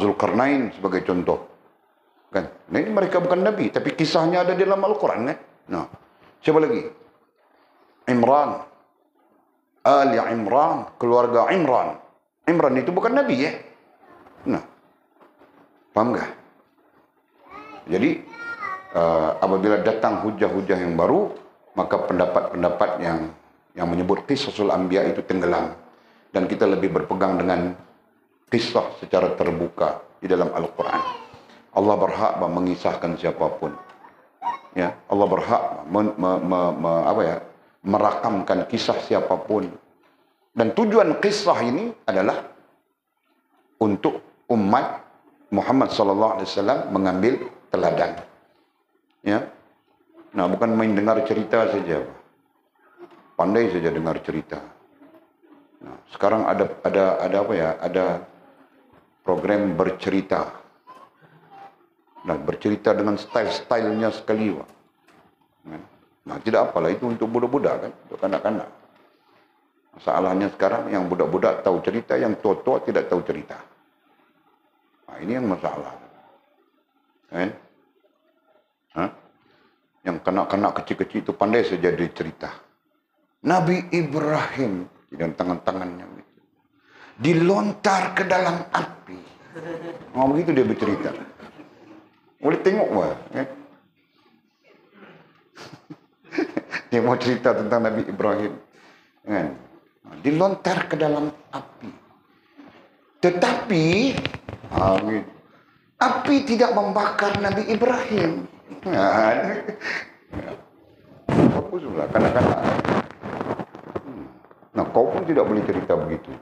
Zulkarnain sebagai contoh. Kan? Nah, ini mereka bukan nabi, tapi kisahnya ada di dalam Al-Quran, kan? Nah, siapa lagi? Imran, Ali Imran, keluarga Imran. Imran itu bukan nabi, ya? Nah, paham tak? Jadi, apabila datang hujah-hujah yang baru, maka pendapat-pendapat yang menyebut qisasul anbiya itu tenggelam. Dan kita lebih berpegang dengan kisah secara terbuka di dalam Al-Quran. Allah berhak mengisahkan siapapun. Ya, Allah berhak merakamkan kisah siapapun. Dan tujuan kisah ini adalah untuk umat Muhammad sallallahu alaihi wasallam mengambil teladan. Ya. Nah, bukan main dengar cerita saja. pandai saja dengar cerita. Nah, sekarang ada apa ya? Ada program bercerita. Nah, bercerita dengan style-stylenya sekali, Pak. Nah, tidak apalah itu untuk budak-budak kan, untuk kanak-kanak. Masalahnya sekarang yang budak-budak tahu cerita, yang tua-tua tidak tahu cerita. Nah, ini yang masalah. Kan? Hah? Yang kanak-kanak kecil-kecil itu pandai saja dia cerita. Nabi Ibrahim dengan tangan-tangannya gitu, dilontar ke dalam api. Oh, begitu dia bercerita. Boleh tengok wah, kan? Dia mau cerita tentang Nabi Ibrahim, kan? Dilontar ke dalam api. Tetapi api tidak membakar Nabi Ibrahim. Baguslah kanak-kanak. Nah, kau pun tidak boleh cerita begitu.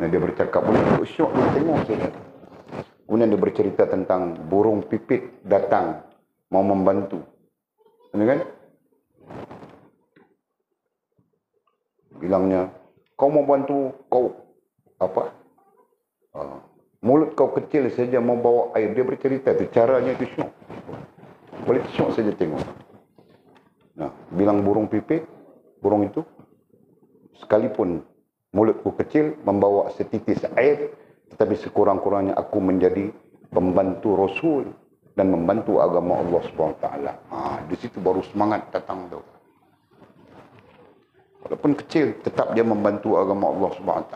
Nah, dia bercakap, boleh syok, boleh tengok saja. Kemudian dia bercerita tentang burung pipit datang mau membantu. Ini kan? Bilangnya, kau mau bantu, kau apa? Mulut kau kecil saja mau bawa air. Dia bercerita itu, caranya itu syok. Boleh syok saja tengok. Nah, bilang burung pipit, burung itu, sekalipun mulutku kecil membawa setitis air, tetapi sekurang-kurangnya aku menjadi pembantu Rasul dan membantu agama Allah SWT. Di situ baru semangat datang tu. Walaupun kecil, tetap dia membantu agama Allah SWT.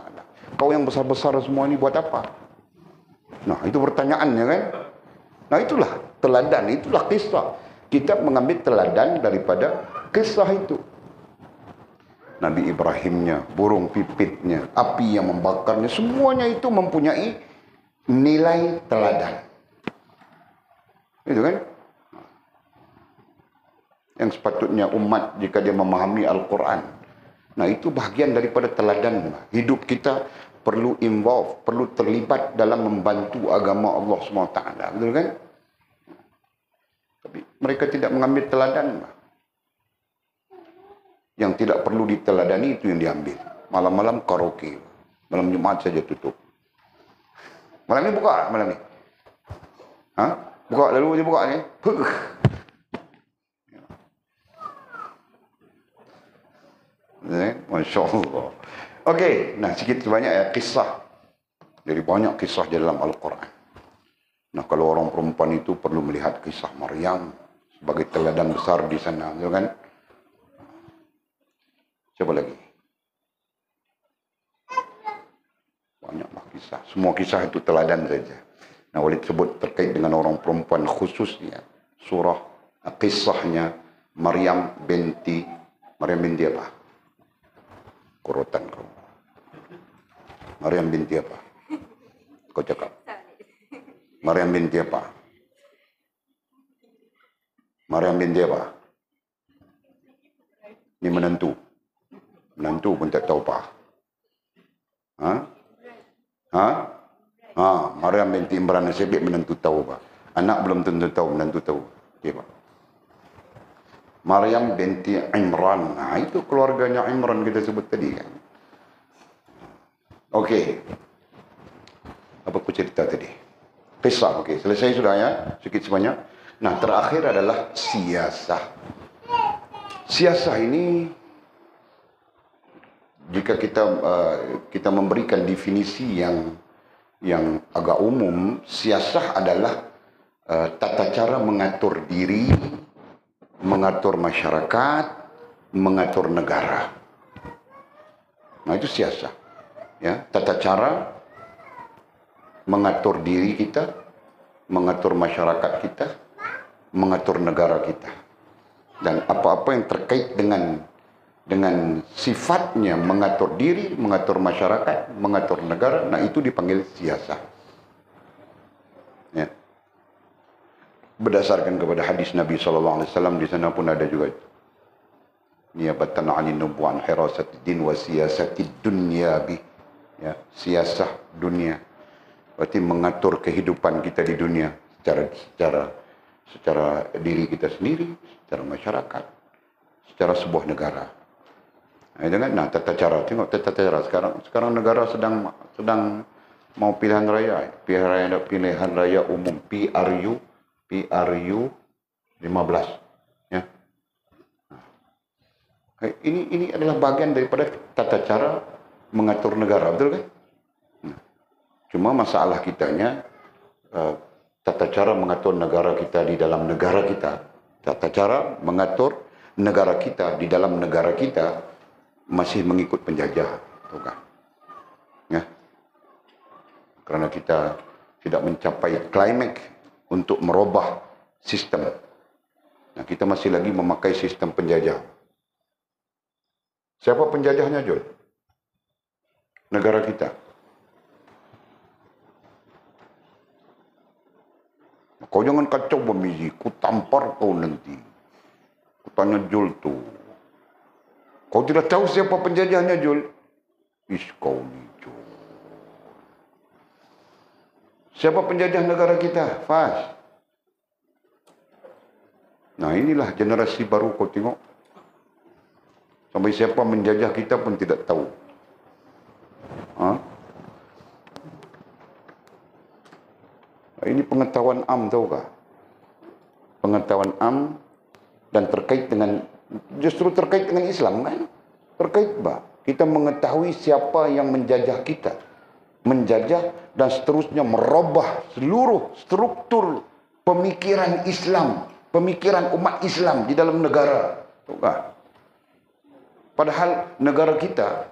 Kau yang besar-besar semua ini buat apa? Nah, itu pertanyaannya kan? Nah, itulah teladan, itulah kisah. Kita mengambil teladan daripada kisah itu. Nabi Ibrahimnya, burung pipitnya, api yang membakarnya, semuanya itu mempunyai nilai teladan. Itu kan? Yang sepatutnya umat jika dia memahami Al-Quran. Nah, itu bahagian daripada teladan. Hidup kita perlu involve, perlu terlibat dalam membantu agama Allah SWT. Betul kan? Tapi mereka tidak mengambil teladan. Yang tidak perlu diteladani itu yang diambil. Malam-malam karaoke. Malam Jumat saja tutup. Malam ni buka malam ni. Buka lalu dia buka ni. Masya Allah. Okey, nah sikit sebanyak ya kisah. Jadi banyak kisah di dalam Al-Quran. Nah, kalau orang perempuan itu perlu melihat kisah Maryam sebagai teladan besar di sana, ya kan? Siapa lagi? Banyaklah kisah. Semua kisah itu teladan saja. Nah, Walid sebut terkait dengan orang perempuan khususnya. Surah, kisahnya Maryam binti apa? Kurutan kau. Maryam binti apa? Kau cakap. Maryam binti apa? Maryam binti apa? Ini menantu. Menantu pun tak tahu apa. Maryam binti Imran Nasibik menantu tahu apa. Anak belum tentu tahu, menantu tahu. Okay, Pak. Maryam binti Imran. Itu keluarganya Imran kita sebut tadi kan. Okey. Apa aku cerita tadi? Kisah, okey. Selesai sudah ya, sikit sebanyak. Nah, terakhir adalah siasah. Siasah ini, jika kita memberikan definisi yang agak umum, siasah adalah tata cara mengatur diri, mengatur masyarakat, mengatur negara. Nah, itu siasah. Ya, tata cara mengatur diri kita, mengatur masyarakat kita, mengatur negara kita. Dan apa-apa yang terkait dengan sifatnya mengatur diri, mengatur masyarakat, mengatur negara, nah itu dipanggil siasah. Ya. Berdasarkan kepada hadis Nabi SAW, di sana pun ada juga niyabatan 'anil nubuwan hirasatid din wa siyasatid dunya bi. Ya, siasah dunia. Berarti mengatur kehidupan kita di dunia secara diri kita sendiri, secara masyarakat, secara sebuah negara. Itu kan, nah tata cara, tengok tata cara sekarang negara sedang mau pilihan raya umum PRU 15, ya. Ini adalah bagian daripada tata cara mengatur negara, betul kan? Cuma masalah kitanya, tata cara mengatur negara kita di dalam negara kita, tata cara mengatur negara kita di dalam negara kita masih mengikut penjajah, tahu kan? Ya. Karena kita tidak mencapai klimaks untuk merubah sistem. Nah, kita masih lagi memakai sistem penjajah. Siapa penjajahnya, Jul? Negara kita. Kau jangan kacau Bamizi, ku tampar kau nanti. Ku tanya Jul tu. Kau tidak tahu siapa penjajahnya, Jul? Ish, kau ni, Jul. Siapa penjajah negara kita? Fas. Nah, inilah generasi baru kau tengok. Sampai siapa menjajah kita pun tidak tahu. Ini pengetahuan am, tahukah? Pengetahuan am dan justru terkait dengan Islam, kan? Terkait bah. Kita mengetahui siapa yang menjajah kita. Menjajah dan seterusnya merubah seluruh struktur pemikiran Islam, pemikiran umat Islam di dalam negara. Tahukah? Padahal negara kita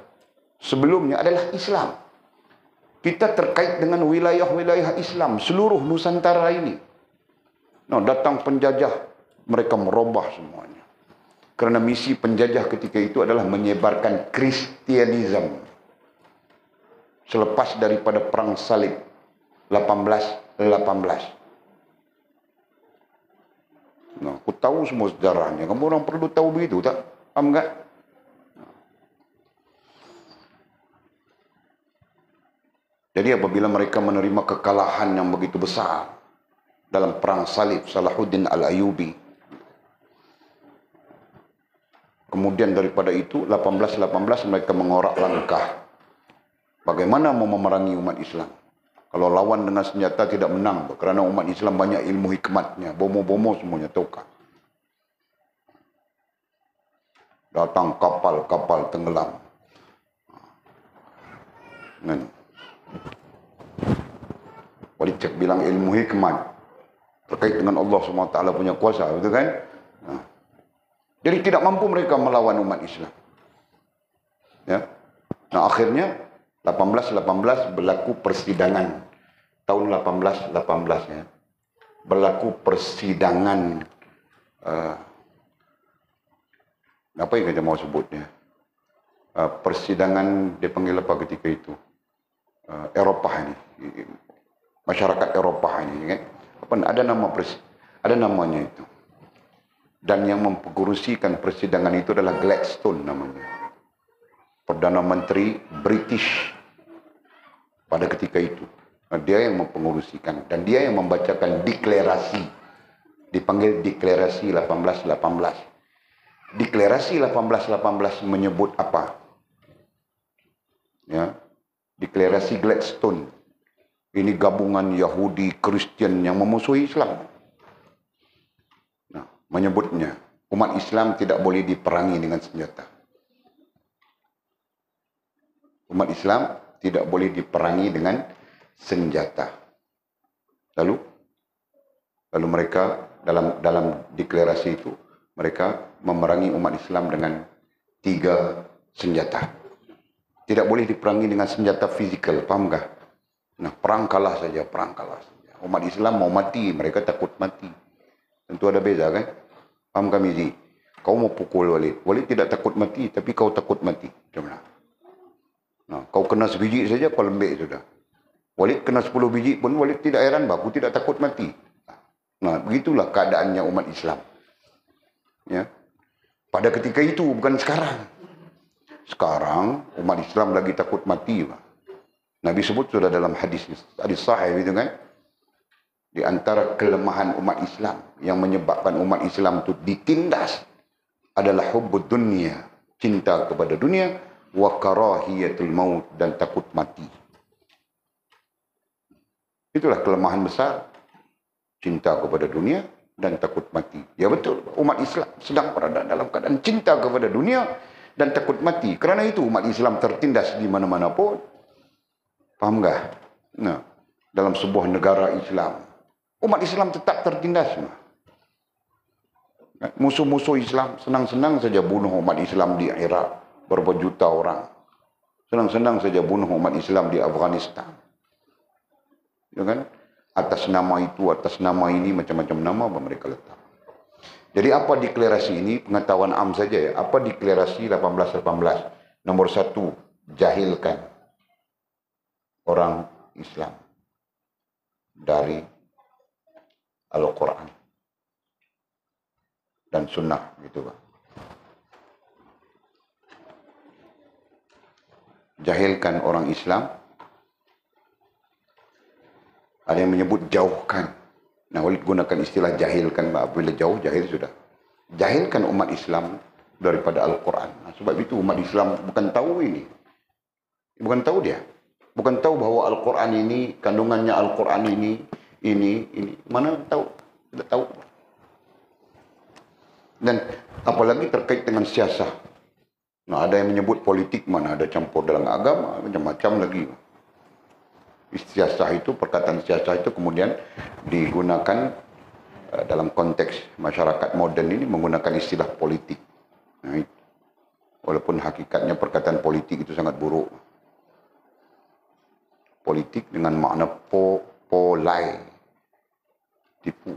sebelumnya adalah Islam. Kita terkait dengan wilayah-wilayah Islam seluruh Nusantara ini. Nah, datang penjajah, mereka merubah semuanya. Karena misi penjajah ketika itu adalah menyebarkan Kristianisme. Selepas daripada Perang Salib 1818. Nah, aku tahu semua sejarahnya. Kamu orang perlu tahu begitu, tak? Faham tak? Jadi apabila mereka menerima kekalahan yang begitu besar dalam Perang Salib Salahuddin Al-Ayyubi, kemudian daripada itu 1818 mereka mengorak langkah bagaimana mau memerangi umat Islam. Kalau lawan dengan senjata tidak menang, kerana umat Islam banyak ilmu hikmatnya, bomo-bomo semuanya, tahukah? Datang kapal-kapal tenggelam. Walid cek bilang ilmu hikmat terkait dengan Allah SWT punya kuasa, betul kan? Nah. Jadi tidak mampu mereka melawan umat Islam. Ya. Nah, akhirnya 1818 berlaku persidangan. Tahun 1818 ya. Berlaku persidangan apa yang kita mau sebutnya? Persidangan dipanggil apa ketika itu? Eropah ini. Masyarakat Eropah ini, kan? Ada namanya itu. Dan yang mempengurusikan persidangan itu adalah Gladstone namanya. Perdana Menteri British pada ketika itu. Nah, dia yang mempengurusikan dan dia yang membacakan deklarasi. Dipanggil deklarasi 1818. Deklarasi 1818 menyebut apa? Ya. Deklarasi Gladstone. Ini gabungan Yahudi, Kristian yang memusuhi Islam. Nah, menyebutnya, umat Islam tidak boleh diperangi dengan senjata. Umat Islam tidak boleh diperangi dengan senjata. Lalu mereka dalam deklarasi itu, mereka memerangi umat Islam dengan 3 senjata. Tidak boleh diperangi dengan senjata fizikal, fahamkah? Nah, perang kalah saja. Umat Islam mau mati, mereka takut mati. Tentu ada beza, kan? Faham kami, Zi? Kau mau pukul Walid. Walid tidak takut mati, tapi kau takut mati. Macam mana? Nah, kau kena sebiji saja, kau lembek sudah. Walid kena 10 biji pun, Walid tidak heran, aku tidak takut mati. Nah, begitulah keadaannya umat Islam. Ya. Pada ketika itu, bukan sekarang. Sekarang, umat Islam lagi takut mati, Pak. Nabi sebut sudah dalam hadis sahih itu, kan? Di antara kelemahan umat Islam yang menyebabkan umat Islam itu ditindas adalah hubbud dunia, cinta kepada dunia, wa karahiyatul maut, dan takut mati. Itulah kelemahan besar, cinta kepada dunia dan takut mati. Ya betul, umat Islam sedang berada dalam keadaan cinta kepada dunia dan takut mati. Kerana itu umat Islam tertindas di mana-mana pun. Faham tak? Nah, dalam sebuah negara Islam, umat Islam tetap tertindas. Musuh-musuh Islam senang-senang saja bunuh umat Islam di Iraq, berapa juta orang. Senang-senang saja bunuh umat Islam di Afghanistan. Ya kan? Atas nama itu, atas nama ini, macam-macam nama mereka letak. Jadi apa deklarasi ini? Pengetahuan am saja ya. Apa deklarasi 1818? Nomor 1, jahilkan orang Islam dari Al-Quran dan Sunnah, gitu Pak. Jahilkan orang Islam. Ada yang menyebut jauhkan. Nah, Walid gunakan istilah jahilkan. Bila jauh, jahil sudah. Jahilkan umat Islam daripada Al-Quran. Nah, sebab itu umat Islam bukan tahu ini. Bukan tahu dia. Bukan tahu bahawa Al-Quran ini, kandungannya Al-Quran ini. Mana tahu? Tidak tahu. Dan apalagi terkait dengan siasah. Nah, ada yang menyebut politik, mana ada campur dalam agama, macam-macam lagi. Siasah itu, perkataan siasah itu kemudian digunakan dalam konteks masyarakat moden ini menggunakan istilah politik. Nah, walaupun hakikatnya perkataan politik itu sangat buruk. Politik dengan makna polai, tipu.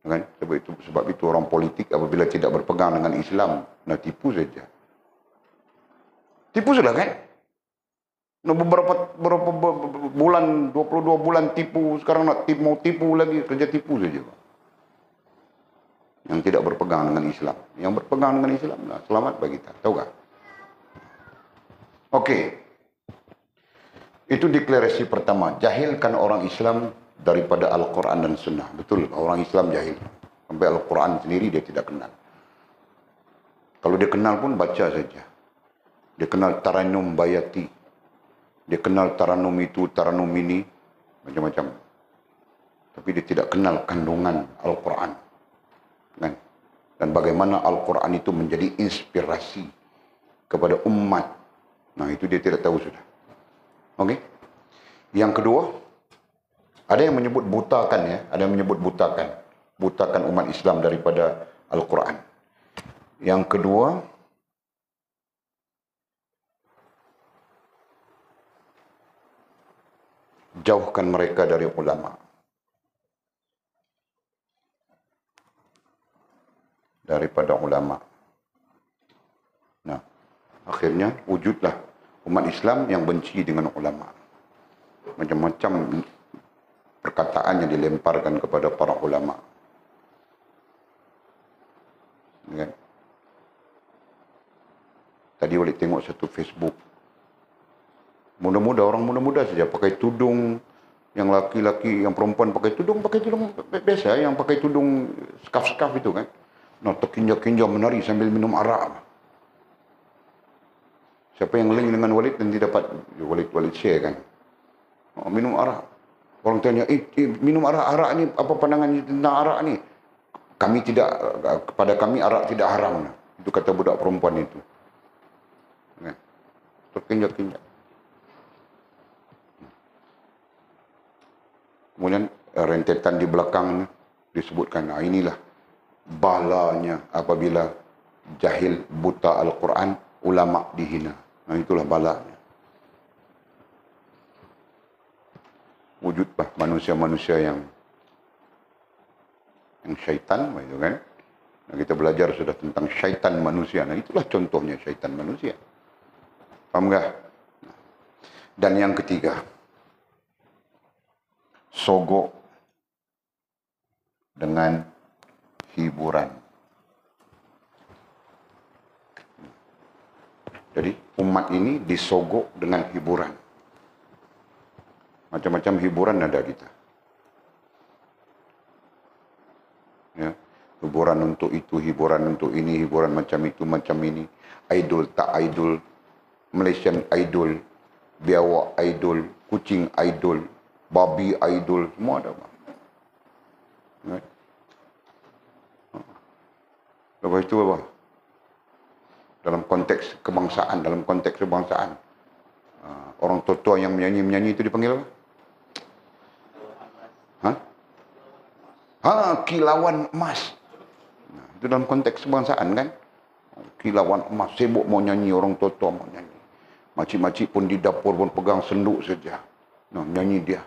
Kan? Sebab itu orang politik apabila tidak berpegang dengan Islam, nah tipu saja. Tipu sudah kan? Nah, beberapa bulan, 22 bulan tipu, sekarang mau tipu lagi, kerja tipu saja. Yang tidak berpegang dengan Islam. Yang berpegang dengan Islam, nah, selamat bagi kita. Tahu tak? Okey. Itu deklarasi pertama. Jahilkan orang Islam daripada Al-Quran dan Sunnah. Betul, orang Islam jahil. Sampai Al-Quran sendiri dia tidak kenal. Kalau dia kenal pun baca saja. Dia kenal Taranum Bayati. Dia kenal Taranum itu, Taranum ini. Macam-macam. Tapi dia tidak kenal kandungan Al-Quran. Kan? Dan bagaimana Al-Quran itu menjadi inspirasi kepada umat. Nah, itu dia tidak tahu sudah. Okey. Yang kedua, ada yang menyebut butakan ya, ada yang menyebut butakan umat Islam daripada Al-Quran. Yang kedua, jauhkan mereka dari ulama. Daripada ulama. Nah, akhirnya wujudlah umat Islam yang benci dengan ulama. Macam-macam perkataan yang dilemparkan kepada para ulama. Kan? Tadi boleh tengok satu Facebook. Muda-muda, orang muda-muda saja pakai tudung. Yang laki-laki, yang perempuan pakai tudung biasa. Yang pakai tudung skaf-skaf itu kan. Nah, terkinja-kinja menari sambil minum arak. Siapa yang link dengan Walid nanti dapat Walid share kan. Oh, minum arak. Orang tanya, minum arak ni apa pandangan tentang arak ni? Kami tidak, kepada kami arak tidak haram. Itu kata budak perempuan itu. Kan? Terkinja-kinja. Kemudian rentetan di belakang disebutkan, nah inilah balanya apabila jahil buta Al-Quran, ulama dihina. Nah itulah balanya. Wujudlah manusia-manusia yang syaitan, gitu kan? Nah, kita belajar sudah tentang syaitan manusia. Nah itulah contohnya syaitan manusia. Paham tak? Dan yang ketiga, sogok dengan hiburan. Jadi umat ini disogok dengan hiburan. Macam-macam hiburan ada kita. Ya. Hiburan untuk itu, hiburan untuk ini, hiburan macam itu, macam ini. Idol tak idol, Malaysian idol, biawak idol, kucing idol, babi idol, semua ada. Right? Lepas itu apa? Dalam konteks kebangsaan, orang tua-tua yang menyanyi itu dipanggil apa? Kilauan emas. Nah, itu dalam konteks kebangsaan kan? Kilauan emas, sibuk mau nyanyi, orang tua-tua mau nyanyi. Makcik-makcik pun di dapur pun pegang senduk saja. Nah, nyanyi dia.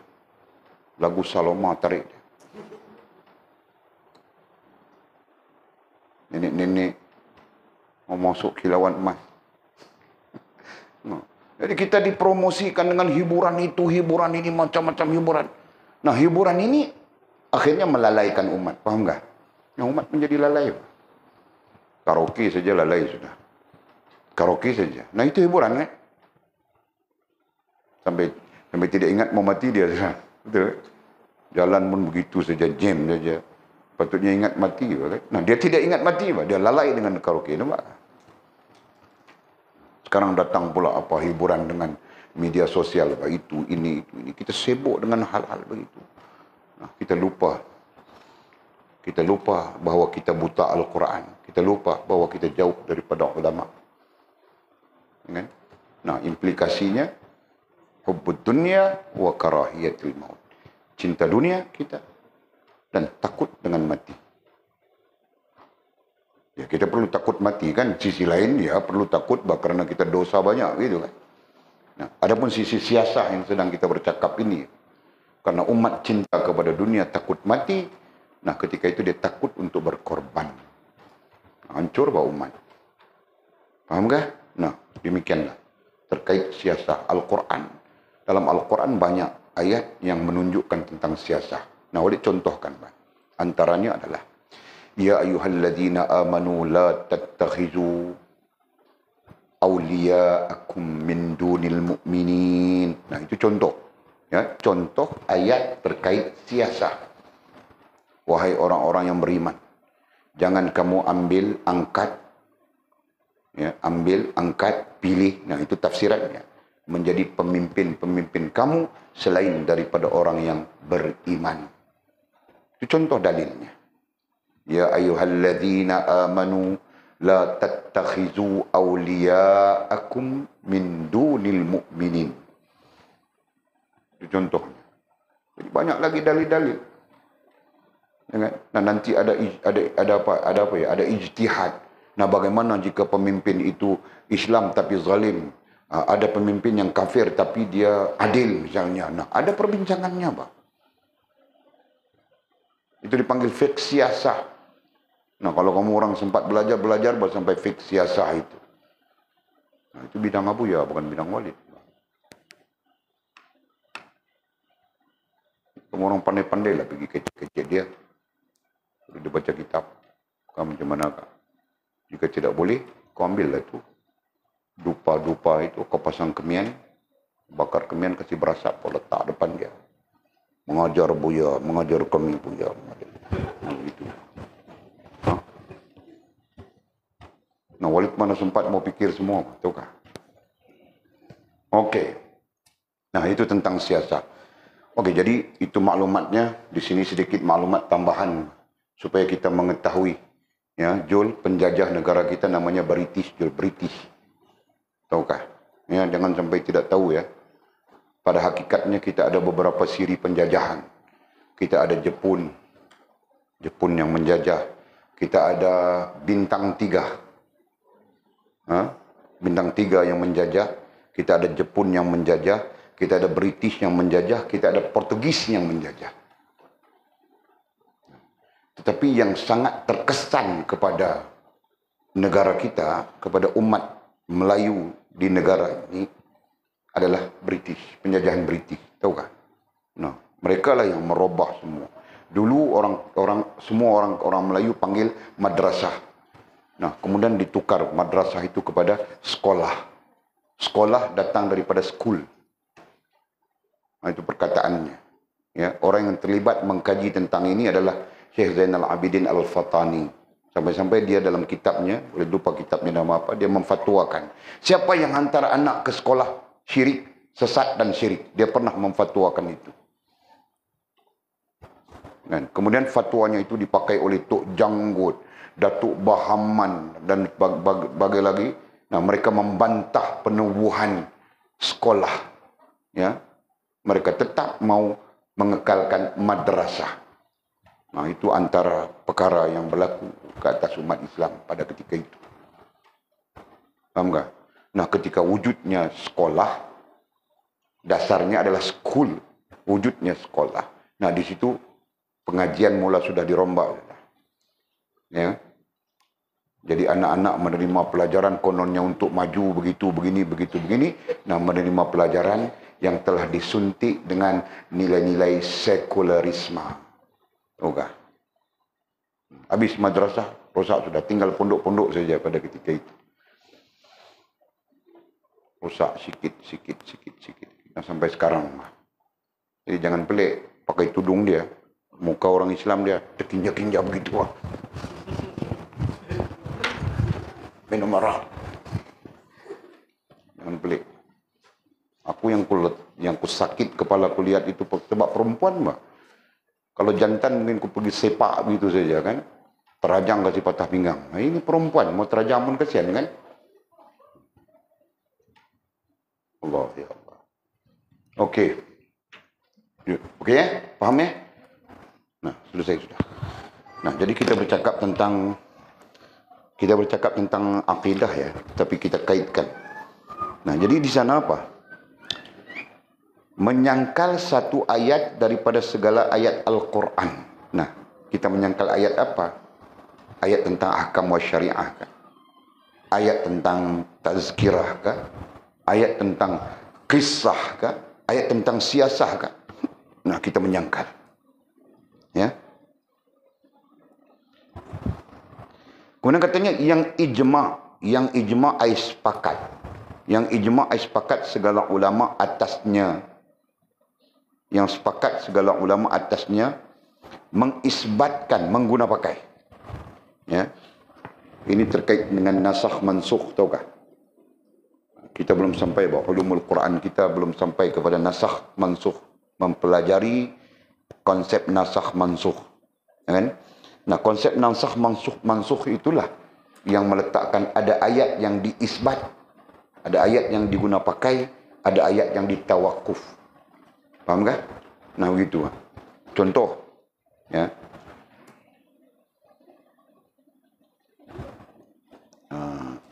Lagu Saloma tarik dia. Nenek-nenek mau masuk kilauan emas. Nah, jadi kita dipromosikan dengan hiburan itu, hiburan ini, macam-macam hiburan. Nah, hiburan ini akhirnya melalaikan umat. Faham tak? Yang umat menjadi lalai. Karaoke saja lalai sudah. Karaoke saja. Nah, itu hiburan kan? Sampai tidak ingat mau mati dia. Betul. Jalan pun begitu saja, jam saja. Patutnya ingat mati. Kan? Nah, dia tidak ingat mati. Dia lalai dengan karaoke. Nampak? Sekarang datang pula apa hiburan dengan media sosial. Itu, ini. Kita sibuk dengan hal-hal begitu. Nah, kita lupa bahawa kita buta Al-Quran. Kita lupa bahawa kita jauh daripada ulama. Kan? Nah, implikasinya hubbud dunya wa karahiyatul maut. Cinta dunia kita dan takut dengan mati. Ya, kita perlu takut mati kan. Sisi lain ya perlu takut kerana kita dosa banyak gitu kan. Nah, adapun sisi siasah yang sedang kita bercakap ini, karena umat cinta kepada dunia, takut mati. Nah, ketika itu dia takut untuk berkorban. Hancur bah umat. Faham kah? Nah, demikianlah. Terkait siasah Al-Quran. Dalam Al-Quran banyak ayat yang menunjukkan tentang siasah. Nah, boleh contohkan. Antaranya adalah, Ya ayyuhalladzina amanu la tattakhizu awliya'akum min dunil mu'minin. Nah, itu contoh. Ya, contoh ayat terkait siasah. Wahai orang-orang yang beriman, jangan kamu ambil angkat, pilih. Nah, itu tafsirannya. Menjadi pemimpin kamu selain daripada orang yang beriman. Itu contoh dalilnya. Ya ayyuhalladzina amanu la tattakhizu awliya'akum min dunil mu'minin. Itu contohnya. Jadi banyak lagi dalil-dalil. Nah, nanti ada ijtihad. Nah, bagaimana jika pemimpin itu Islam tapi zalim? Ada pemimpin yang kafir tapi dia adil misalnya. Nah, ada perbincangannya, Pak. Itu dipanggil fiqh siasah. Nah, kalau kamu orang sempat belajar baru sampai fiqh siasah itu. Nah, itu bidang Abu ya, bukan bidang Walid. Kamu orang pandai-pandai lah pergi kecek-kecek dia. Dia baca kitab. Kamu macam mana kak? Jika tidak boleh, kau ambil lah itu. Dupa-dupa itu, kau pasang kemian. Bakar kemian, kasih berasap, kau letak depan dia. Mengajar Buya, mengajar kami Buya. Nah, begitu. Nah, Walid mana sempat mau pikir semua, tahu kah? Okey. Nah, itu tentang siasat. Okey, jadi itu maklumatnya. Di sini sedikit maklumat tambahan supaya kita mengetahui. Ya, Jul penjajah negara kita namanya British, Jul British. Tahukah? Ya, jangan sampai tidak tahu ya. Pada hakikatnya kita ada beberapa siri penjajahan. Kita ada Jepun yang menjajah. Kita ada bintang 3. Bintang 3 yang menjajah. Kita ada Jepun yang menjajah. Kita ada British yang menjajah. Kita ada Portugis yang menjajah. Tetapi yang sangat terkesan kepada negara kita, kepada umat Melayu di negara ini adalah British, penjajahan British, tahukah? Nah, mereka lah yang merubah semua. Dulu semua orang Melayu panggil madrasah. Nah, kemudian ditukar madrasah itu kepada sekolah. Sekolah datang daripada school. Nah, itu perkataannya. Ya, orang yang terlibat mengkaji tentang ini adalah Syekh Zainal Abidin Al-Fatani. Sampai-sampai dia dalam kitabnya, boleh lupa kitabnya nama apa, dia memfatwakan. Siapa yang hantar anak ke sekolah syirik, sesat dan syirik. Dia pernah memfatwakan itu. Dan kemudian fatwanya itu dipakai oleh Tok Janggut, Datuk Bahaman dan bagai lagi. Nah, mereka membantah penubuhan sekolah. Ya, mereka tetap mau mengekalkan madrasah. Nah, itu antara perkara yang berlaku ke atas umat Islam pada ketika itu. Faham tak? Nah, ketika wujudnya sekolah, dasarnya adalah school, wujudnya sekolah. Nah, di situ pengajian mula sudah dirombak. Ya. Jadi anak-anak menerima pelajaran kononnya untuk maju begitu, begini, begitu, begini. Nah, menerima pelajaran yang telah disuntik dengan nilai-nilai sekularisme. Okey. Habis madrasah, rosak sudah. Tinggal pondok-pondok saja pada ketika itu. Rosak sikit. Nah, sampai sekarang. Jadi jangan pelik. Pakai tudung dia. Muka orang Islam dia terkinja-kinja begitu. Minum marah. Jangan pelik. Aku yang sakit kepala aku lihat itu sebab perempuan mah. Kalau jantan mungkin aku pergi sepak begitu saja kan. Terajang kasih patah pinggang. Nah, ini perempuan mau terajang pun kasihan kan. Allah ya Allah. Okey. Okey ya? Faham ya? Nah, selesai sudah. Nah, jadi kita bercakap tentang akidah ya, tapi kita kaitkan. Nah, jadi di sana apa? Menyangkal satu ayat daripada segala ayat Al-Quran. Nah, kita menyangkal ayat apa? Ayat tentang ahkam wa syariah kah? Ayat tentang tazkirah kah? Ayat tentang kisah kah? Ayat tentang siasah kah? Nah, kita menyangkal. Ya. Kemudian katanya yang ijma' ai sepakat. Yang ijma' ai sepakat segala ulama atasnya. Yang sepakat segala ulama atasnya mengisbatkan, mengguna pakai. Ya. Ini terkait dengan nasakh mansukh, tahukah? Kita belum sampai bahawa ulumul Quran kita belum sampai kepada nasakh mansukh, mempelajari konsep nasakh mansukh. Ya kan? Nah, konsep nasakh mansukh itulah yang meletakkan ada ayat yang diisbat, ada ayat yang diguna pakai, ada ayat yang ditawakuf. Faham tak? Nah, begitu. Contoh, ya.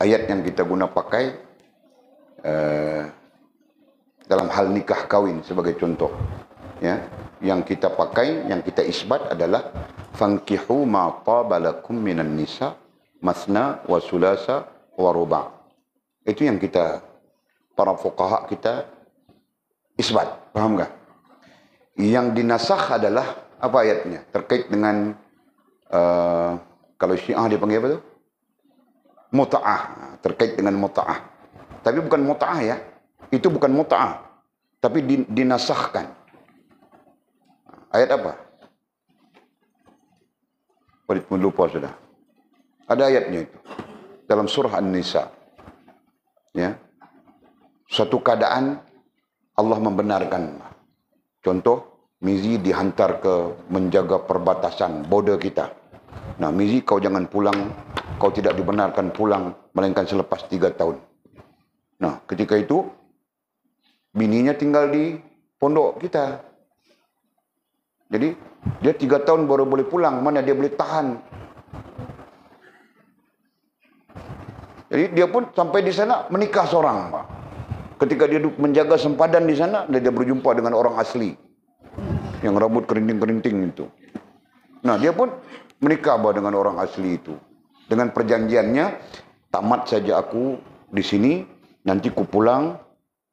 Ayat yang kita guna pakai dalam hal nikah kawin sebagai contoh, ya. Yang kita pakai, yang kita isbat adalah fankihu ma taba lakum minan nisa masna wa sulasa wa ruba'. Itu yang kita, para fuqaha kita isbat. Faham tak? Yang dinasakh adalah apa ayatnya? Terkait dengan kalau Syiah dia panggil apa tu? Muta'ah. Terkait dengan muta'ah. Tapi bukan muta'ah ya. Itu bukan muta'ah. Tapi dinasakhkan. Ayat apa? Pun lupa sudah. Ada ayatnya itu. Dalam surah An-Nisa. Ya. Suatu keadaan Allah membenarkan. Contoh, Mizi dihantar ke menjaga perbatasan border kita. Nah, Mizi, kau jangan pulang, kau tidak dibenarkan pulang melainkan selepas 3 tahun. Nah, ketika itu bininya tinggal di pondok kita. Jadi dia 3 tahun baru boleh pulang, mana dia boleh tahan. Jadi dia pun sampai di sana menikah seorang. Ketika dia menjaga sempadan di sana, dia berjumpa dengan orang asli yang rambut kerinting-kerinting itu. Nah, dia pun menikah dengan orang asli itu. Dengan perjanjiannya, tamat saja aku di sini, nanti ku pulang.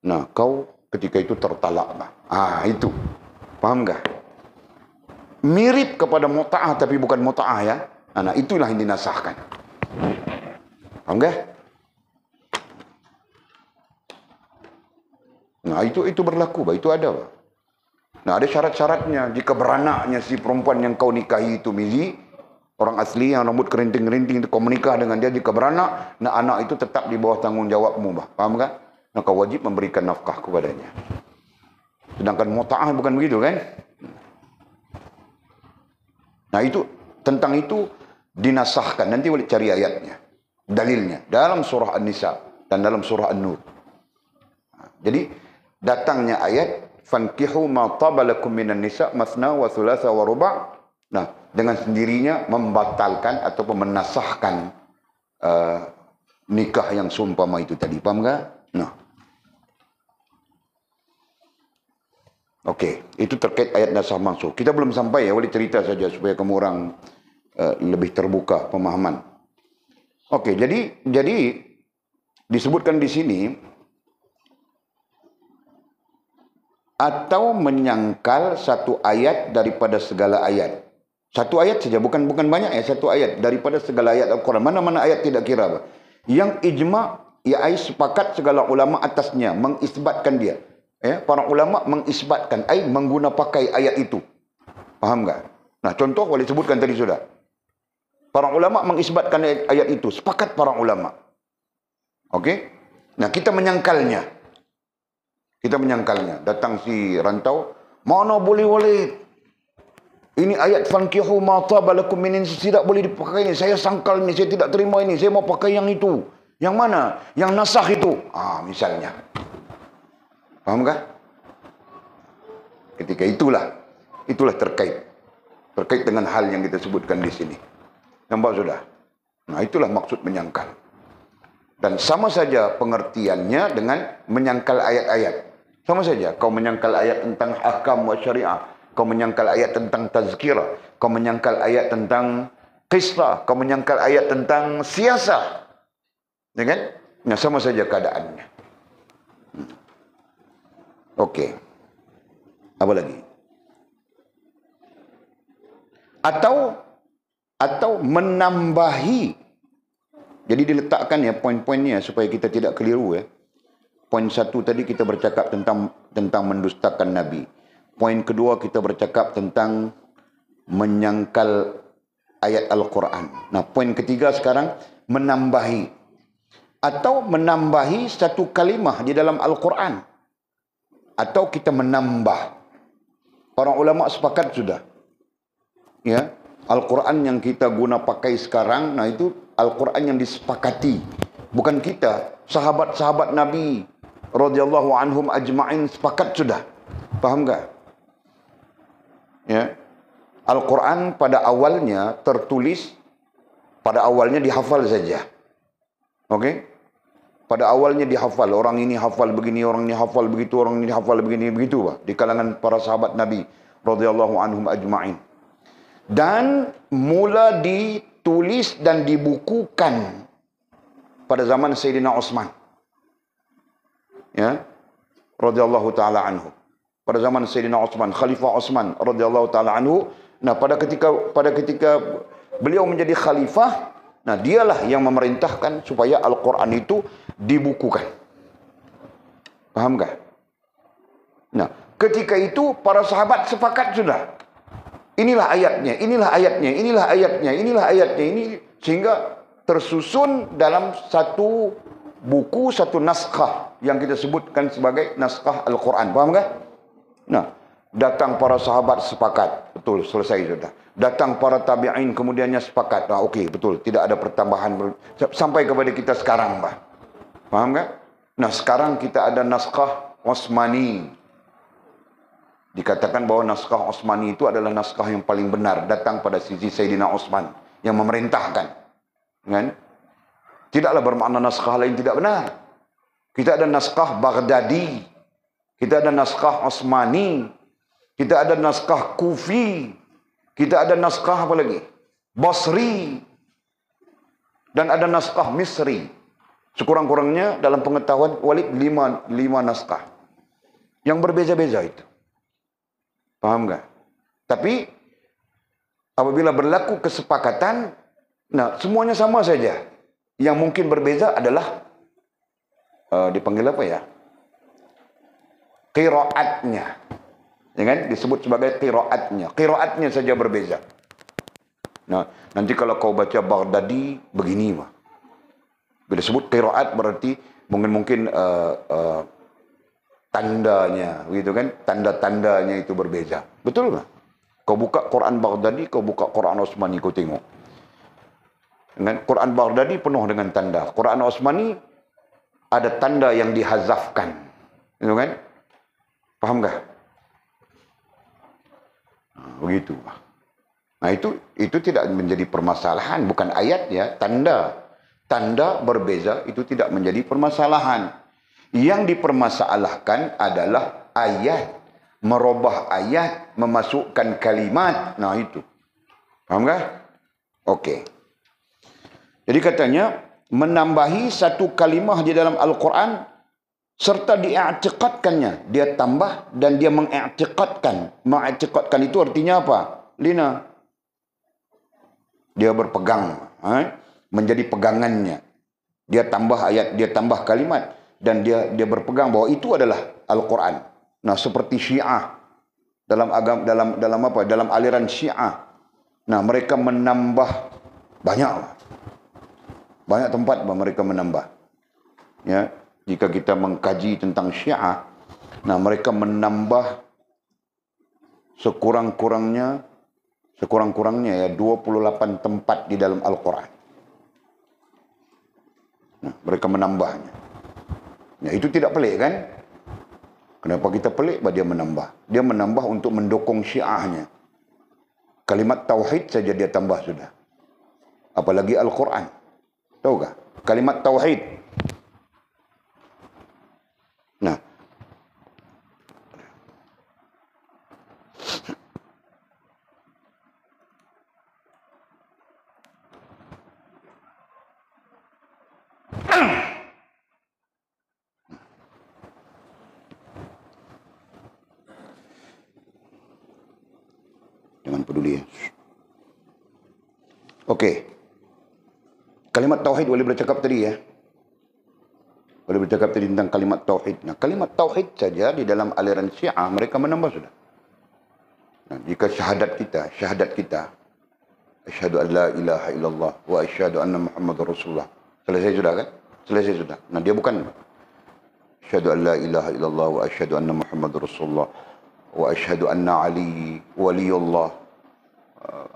Nah, kau ketika itu tertalak. Itu. Paham tak? Mirip kepada muta'ah tapi bukan muta'ah ya. Nah, itulah yang dinasahkan. Paham tak? Nah, itu berlaku, itu ada. Nah, ada syarat-syaratnya. Jika beranaknya si perempuan yang kau nikahi itu mizi, orang asli yang rambut kerinting-kerinting itu kau menikah dengan dia, jika beranak, nah anak itu tetap di bawah tanggungjawabmu, bah. Paham kan? Nah, kau wajib memberikan nafkah kepadanya. Sedangkan muta'ah bukan begitu kan? Nah, itu tentang itu dinasahkan. Nanti boleh cari ayatnya, dalilnya dalam surah An-Nisa dan dalam surah An-Nur. Jadi datangnya ayat fankihu ma tabalakum minan nisa masna wa thulatha wa ruba'. Nah, dengan sendirinya membatalkan atau menasahkan nikah yang seumpama itu tadi. Paham enggak? Nah. Okey, itu terkait ayat nasah mansukh. Kita belum sampai ya, boleh cerita saja supaya kamu orang lebih terbuka pemahaman. Okey, jadi disebutkan di sini atau menyangkal satu ayat daripada segala ayat. Satu ayat saja, bukan banyak ya, satu ayat daripada segala ayat Al-Quran. Mana-mana ayat tidak kira apa. Yang ijma' ya sepakat segala ulama atasnya, mengisbatkan dia. Ya, para ulama mengisbatkan, mengguna pakai ayat itu. Faham tak? Nah, contoh boleh sebutkan tadi sudah. Para ulama mengisbatkan ayat itu, sepakat para ulama. Okey? Nah, kita menyangkalnya. Datang si rantau, mana boleh. Ini ayat fankihu ma tabalakum min nisa, tidak boleh dipakai ini. Saya sangkal ini, saya tidak terima ini. Saya mau pakai yang itu. Yang mana? Yang nasakh itu. Misalnya. Faham kah? Ketika itulah terkait dengan hal yang kita sebutkan di sini. Nampak sudah? Nah, itulah maksud menyangkal. Dan sama saja pengertiannya dengan menyangkal ayat-ayat. Sama saja, kau menyangkal ayat tentang ahkam wa syariah, kau menyangkal ayat tentang tazkirah, kau menyangkal ayat tentang qisah, kau menyangkal ayat tentang siasah. Ya kan? Nah, sama saja keadaannya. Okey. Apa lagi? Atau menambahi. Jadi diletakkan ya poin-poinnya supaya kita tidak keliru ya. Poin satu tadi kita bercakap tentang mendustakan Nabi. Poin kedua kita bercakap tentang menyangkal ayat Al-Quran. Nah, poin ketiga sekarang menambahi. Atau menambahi satu kalimah di dalam Al-Quran. Atau kita menambah. Para ulama sepakat sudah. Ya, Al-Quran yang kita guna pakai sekarang, nah itu Al-Quran yang disepakati. Bukan kita, sahabat-sahabat Nabi radhiyallahu anhum ajma'in sepakat sudah. Faham tak? Ya. Al-Quran pada awalnya tertulis, pada awalnya dihafal saja. Okey? Pada awalnya dihafal, orang ini hafal begini, orang ini hafal begitu, orang ini hafal begini, begitu di kalangan para sahabat Nabi radhiyallahu anhum ajma'in. Dan mula ditulis dan dibukukan pada zaman Sayyidina Utsman. Ya. Radhiyallahu taala anhu. Pada zaman Sayyidina Utsman, Khalifah Utsman radhiyallahu taala anhu. Nah, pada ketika beliau menjadi khalifah, nah dialah yang memerintahkan supaya Al-Quran itu dibukukan. Faham tak? Nah, ketika itu para sahabat sepakat sudah. Inilah ayatnya, inilah ayatnya, inilah ayatnya, inilah ayatnya, ini sehingga tersusun dalam satu buku, satu naskah yang kita sebutkan sebagai naskah Al-Quran. Faham tak? Nah, datang para sahabat sepakat. Betul, selesai sudah. Datang para tabi'in kemudiannya sepakat. Okey, betul. Tidak ada pertambahan. Sampai kepada kita sekarang, Pak. Faham tak? Nah, sekarang kita ada naskah Utsmani. Dikatakan bahawa naskah Utsmani itu adalah naskah yang paling benar. Datang pada sisi Sayyidina Utsman yang memerintahkan. Kan? Tidaklah bermakna naskah lain tidak benar. Kita ada naskah Baghdadi. Kita ada naskah Utsmani. Kita ada naskah Kufi. Kita ada naskah apa lagi? Basri. Dan ada naskah Misri. Sekurang-kurangnya dalam pengetahuan Walid 5 naskah. Yang berbeza-beza itu. Faham tak? Tapi apabila berlaku kesepakatan, nah semuanya sama saja. Yang mungkin berbeza adalah dipanggil apa ya? Qiraatnya. Ya kan? Disebut sebagai qiraatnya. Qiraatnya saja berbeza. Nah, nanti kalau kau baca Baghdadi begini mah. Bila sebut qiraat berarti mungkin tandanya, gitu kan? Tanda-tandanya itu berbeza. Betul nggak? Kau buka Quran Baghdadi, kau buka Quran Osmani, kau tengok. Dengan Quran Baghdadi penuh dengan tanda. Quran Osmani ada tanda yang dihazafkan. Gitu kan? Faham nggak? Begitu. Nah itu tidak menjadi permasalahan, bukan ayatnya, tanda. Tanda berbeza itu tidak menjadi permasalahan. Yang dipermasalahkan adalah ayat, merubah ayat, memasukkan kalimat. Nah itu. Faham nggak? Okey. Jadi katanya menambahi satu kalimah di dalam Al-Quran serta diiktikadkannya, dia tambah dan dia mengiktikadkan. Mengiktikadkan itu artinya apa? Lina. Dia berpegang, menjadi pegangannya. Dia tambah ayat, dia tambah kalimat dan dia berpegang bahwa itu adalah Al-Quran. Nah, seperti Syiah dalam agama dalam aliran Syiah. Nah, mereka menambah banyak tempat mereka menambah. Ya, jika kita mengkaji tentang Syiah, nah mereka menambah sekurang-kurangnya ya 28 tempat di dalam Al-Quran. Nah, mereka menambahnya. Ya, itu tidak pelik kan? Kenapa kita pelik? Dia menambah. Dia menambah untuk mendukung Syiahnya. Kalimat tauhid saja dia tambah sudah. Apalagi Al-Quran. Tahu tak? Kalimat tauhid. Nah. Jangan peduli ya. Okey. Kalimat tauhid boleh bercakap tadi ya. Boleh bercakap tadi tentang kalimat tauhid. Nah, kalimat tauhid saja di dalam aliran Syiah mereka menambah sudah. Nah, jika syahadat kita asyhadu an la ilaha illallah wa asyhadu anna Muhammadar Rasulullah. Selesai sudah kan? Selesai sudah. Nah, dia bukan asyhadu an la ilaha illallah wa asyhadu anna Muhammadar Rasulullah wa asyhadu anna Ali waliyullah.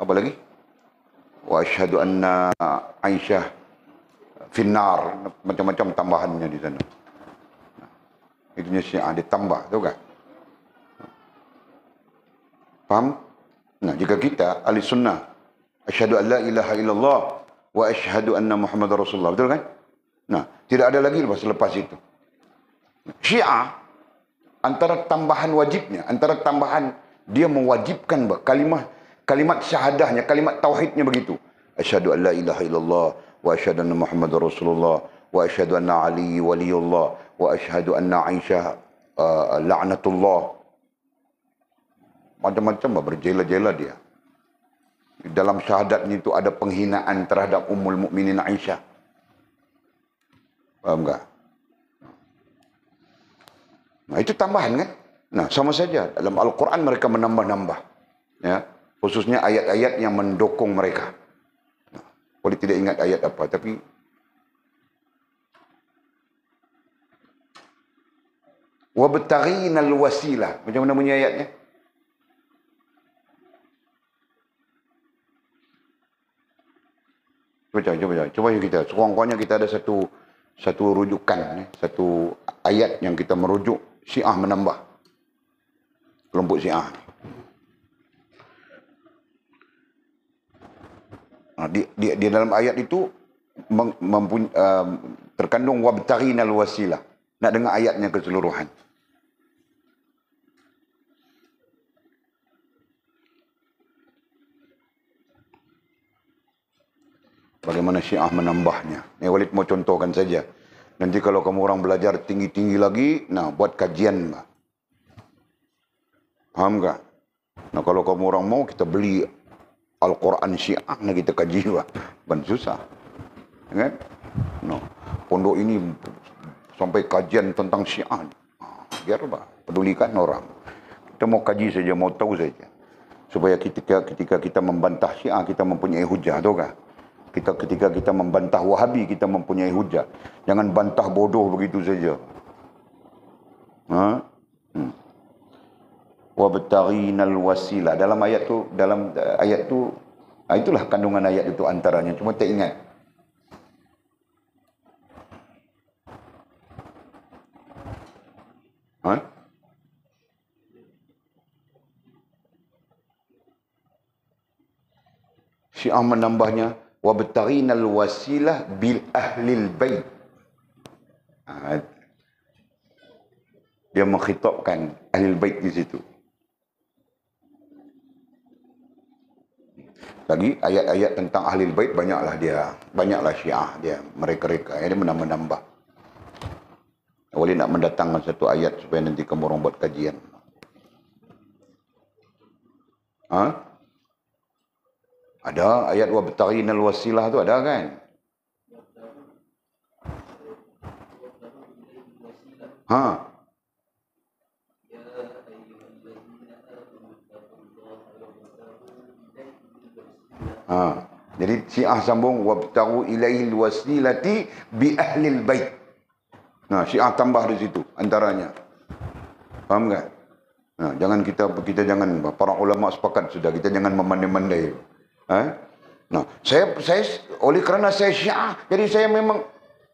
Apa lagi? Wa asyhadu anna Aisyah finnar, macam-macam tambahannya di sana. Nah, itunya Syiah ditambah, tahu tak? Faham? Nah, jika kita ahli sunnah asyhadu an la ilaha illallah wa asyhadu anna Muhammadar Rasulullah, betul kan? Nah, tidak ada lagi lepas itu. Syiah antara tambahan wajibnya, antara tambahan dia mewajibkan kalimat syahadahnya, kalimat tauhidnya begitu. Asyhadu an la ilaha illallah wa asyhadu anna Muhammadar Rasulullah wa asyhadu anna Ali waliyullah wa asyhadu anna Aisyah la'natullah. Macam-macam berjela-jela dia. Dalam syahadatnya itu ada penghinaan terhadap Ummul Mukminin Aisyah. Faham tak? Nah, itu tambahan kan? Nah, sama saja. Dalam Al-Quran mereka menambah-nambah. Ya, khususnya ayat-ayat yang mendukung mereka. Nah, boleh tidak ingat ayat apa, tapi wabtaghinal wasilah. Macam mana bunyi ayatnya? Coba kita. Sekurang-kurangnya kita ada satu rujukan, satu ayat yang kita merujuk. Syiah menambah. Kelompok Syiah. Nah, di dalam ayat itu terkandung wabtaghinal wasilah. Nak dengar ayatnya keseluruhan. Bagaimana Syiah menambahnya. Ini Walid mau contohkan saja. Nanti kalau kamu orang belajar tinggi-tinggi lagi, nah buat kajian. Paham tak? Nah kalau kamu orang mau, kita beli Al-Quran Syiah, nah kita kaji. Bukan susah. Kan? No. Pondok ini sampai kajian tentang Syiah. Biar apa? Pedulikan orang. Kita mau kaji saja, mau tahu saja. Supaya ketika kita membantah Syiah, kita mempunyai hujah, tahu kah? Ketika kita membantah Wahabi, kita mempunyai hujah. Jangan bantah bodoh begitu saja. Wabtaghinal wasilah. Dalam ayat tu, itulah kandungan ayat itu antaranya. Cuma tak ingat. Syiah menambahnya wabtaghinal wasilah bil ahlil bait. Dia mengkhitabkan ahlil bait di situ. Lagi ayat-ayat tentang ahlil bait banyaklah Syiah dia mereka-reka dia menambah. Boleh nak mendatangkan satu ayat supaya nanti kamu orang buat kajian. Ada ayat wabtaghinal wasilah tu ada kan? Jadi Syiah sambung wabtaghu ilaihil wasilati bi ahlil bait. Syiah tambah di situ antaranya. Faham tak? Jangan kita jangan, para ulama sepakat sudah, kita jangan memandai-mandai. Saya oleh kerana saya Syiah, jadi saya memang,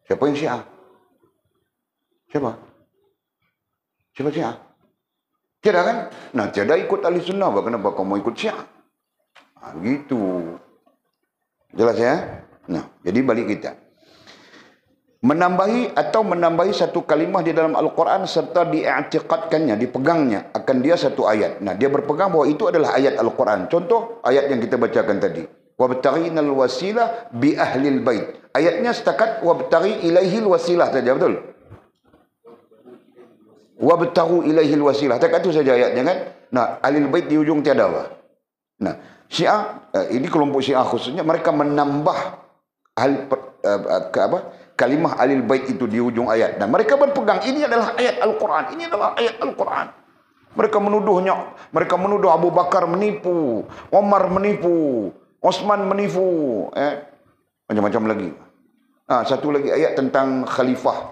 siapa yang Syiah? Siapa Syiah? Tiada kan? Tiada ikut ahli sunnah, kenapa kamu ikut Syiah? Begitu. Jelas ya? Jadi balik kita. Menambahi satu kalimah di dalam Al-Quran serta diiktikadkannya, dipegangnya akan dia satu ayat. Dia berpegang bahawa itu adalah ayat Al-Quran. Contoh ayat yang kita bacakan tadi. Wabtaghinal wasilah bi ahlil bait. Ayatnya setakat wabtaghi ilaihil wasilah saja, betul? Wabtaghu ilaihil wasilah. Setakat itu saja ayatnya kan? Ahlil bait di ujung tiada apa? Syiah, ini kelompok Syiah khususnya, mereka menambah kalimah ahlil bait itu di ujung ayat. Dan mereka berpegang ini adalah ayat Al-Quran. Ini adalah ayat Al-Quran. Mereka menuduh Abu Bakar menipu, Omar menipu, Osman menipu, macam-macam lagi. Satu lagi ayat tentang khalifah.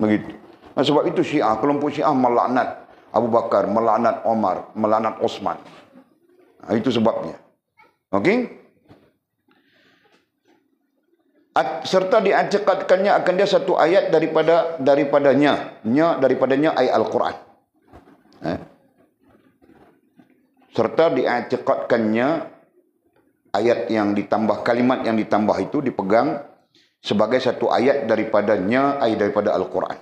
Begitu. Sebab itu Syiah, kelompok Syiah melaknat Abu Bakar, melaknat Omar, melaknat Osman. Itu sebabnya. Okey? Serta diiktikadkannya akan dia satu ayat daripadanya ayat Al-Quran. Serta diiktikadkannya ayat yang ditambah, kalimat yang ditambah itu dipegang sebagai satu ayat daripada Al-Quran.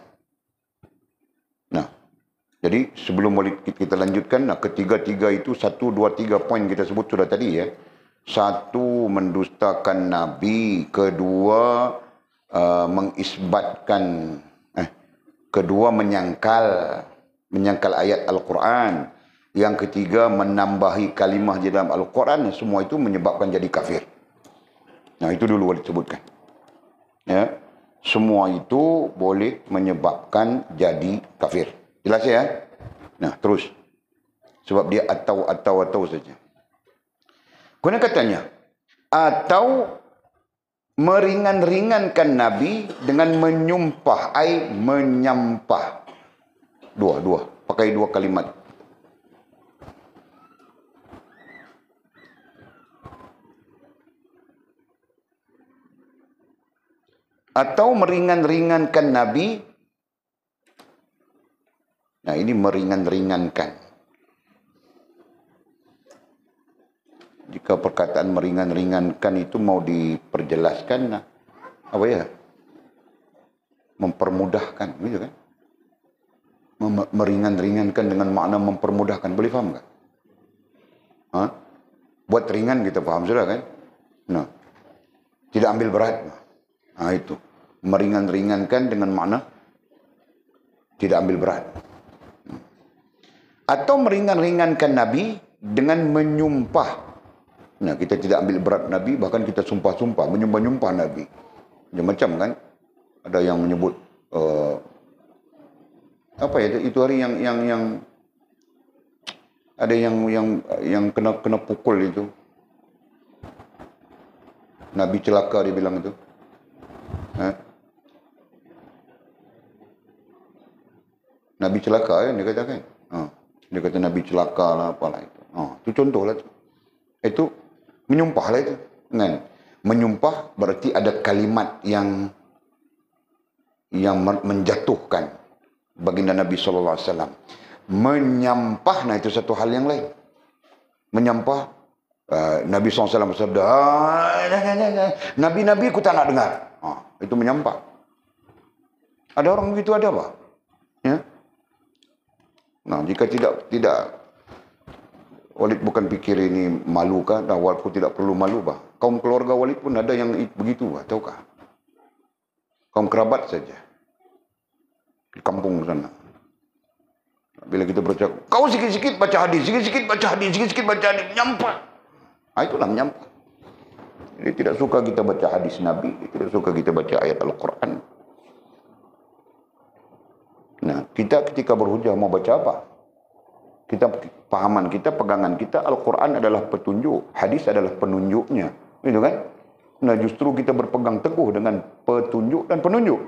Jadi sebelum kita lanjutkan, ketiga-tiga itu 1, 2, 3 poin kita sebut sudah tadi ya. Satu, mendustakan Nabi. Kedua, mengisbatkan. Kedua, menyangkal ayat Al-Quran. Yang ketiga, menambahi kalimah di dalam Al-Quran. Semua itu menyebabkan jadi kafir. Itu dulu boleh disebutkan. Ya. Semua itu boleh menyebabkan jadi kafir. Jelas ya? Terus. Sebab dia atau saja. Kemudian katanya, atau meringan-ringankan Nabi dengan menyumpah, menyampah. Dua. Pakai dua kalimat. Atau meringan-ringankan Nabi. Ini meringan-ringankan. Jika perkataan meringan-ringankan itu mau diperjelaskan, apa ya? Mempermudahkan, gitu kan? Meringan-ringankan dengan makna mempermudahkan. Boleh faham tak? Buat ringan kita faham sudah kan? Tidak ambil berat. Itu. Meringan-ringankan dengan makna tidak ambil berat. Atau meringan-ringankan Nabi dengan menyumpah. Kita tidak ambil berat Nabi, bahkan kita sumpah-sumpah, menyumpah-nyumpah Nabi. Macam-macam kan? Ada yang menyebut apa ya, itu hari yang ada yang kena pukul itu. Nabi celaka dia bilang itu. Nabi celaka dia katakan. Dia kata Nabi celaka lah apalah itu. Itu contoh lah tu. Itu menyumpah lah itu. Kan? Menyumpah berarti ada kalimat yang menjatuhkan baginda Nabi SAW. Menyampah, nah itu satu hal yang lain. Menyampah, Nabi SAW bersabda, Nabi-Nabi aku tak nak dengar. Itu menyampah. Ada orang begitu, ada apa? Ya? Nah, jika tidak Walid bukan fikir ini malu kah? Nah, walaupun tidak perlu malu bah. Kaum keluarga Walid pun ada yang begitu bah, tahukah? Kaum kerabat saja. Di kampung sana. Bila kita bercakap, kau sikit-sikit baca hadis, sikit-sikit baca hadis, sikit-sikit baca hadis, menyampah. Itulah menyampah. Jadi tidak suka kita baca hadis Nabi, tidak suka kita baca ayat Al-Quran. Nah, kita ketika berhujah mau baca apa? Kita pahaman kita, pegangan kita, Al-Quran adalah petunjuk, hadis adalah penunjuknya. Gitu kan? Nah, justru kita berpegang teguh dengan petunjuk dan penunjuk.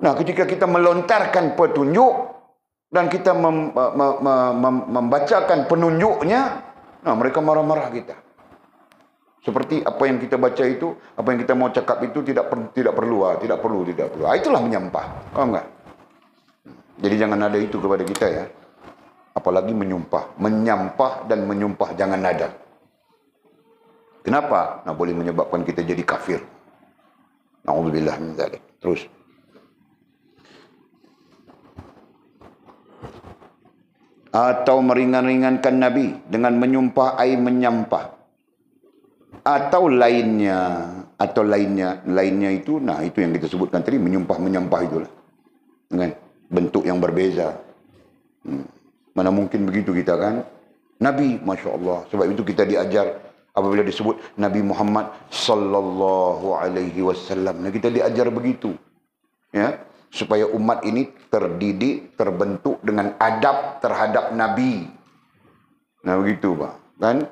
Nah, ketika kita melontarkan petunjuk dan kita membacakan penunjuknya, nah mereka marah-marah kita. Seperti apa yang kita baca itu, apa yang kita mau cakap itu tidak perlu. Itulah menyampah. Paham tak? Jadi jangan ada itu kepada kita ya. Apalagi menyumpah. Menyampah dan menyumpah jangan ada. Kenapa? Nah, boleh menyebabkan kita jadi kafir. Na'udzubillah min dzalik. Terus. Atau meringan-ringankan Nabi dengan menyumpah ai menyampah. Atau lainnya itu, nah itu yang kita sebutkan tadi, menyumpah itulah. Dengan bentuk yang berbeza. Mana mungkin begitu kita kan? Nabi, Masya Allah. Sebab itu kita diajar apabila disebut Nabi Muhammad Sallallahu Alaihi Wasallam. Nah, kita diajar begitu. Ya, supaya umat ini terdidik, terbentuk dengan adab terhadap Nabi. Nah, begitu Pak. Kan?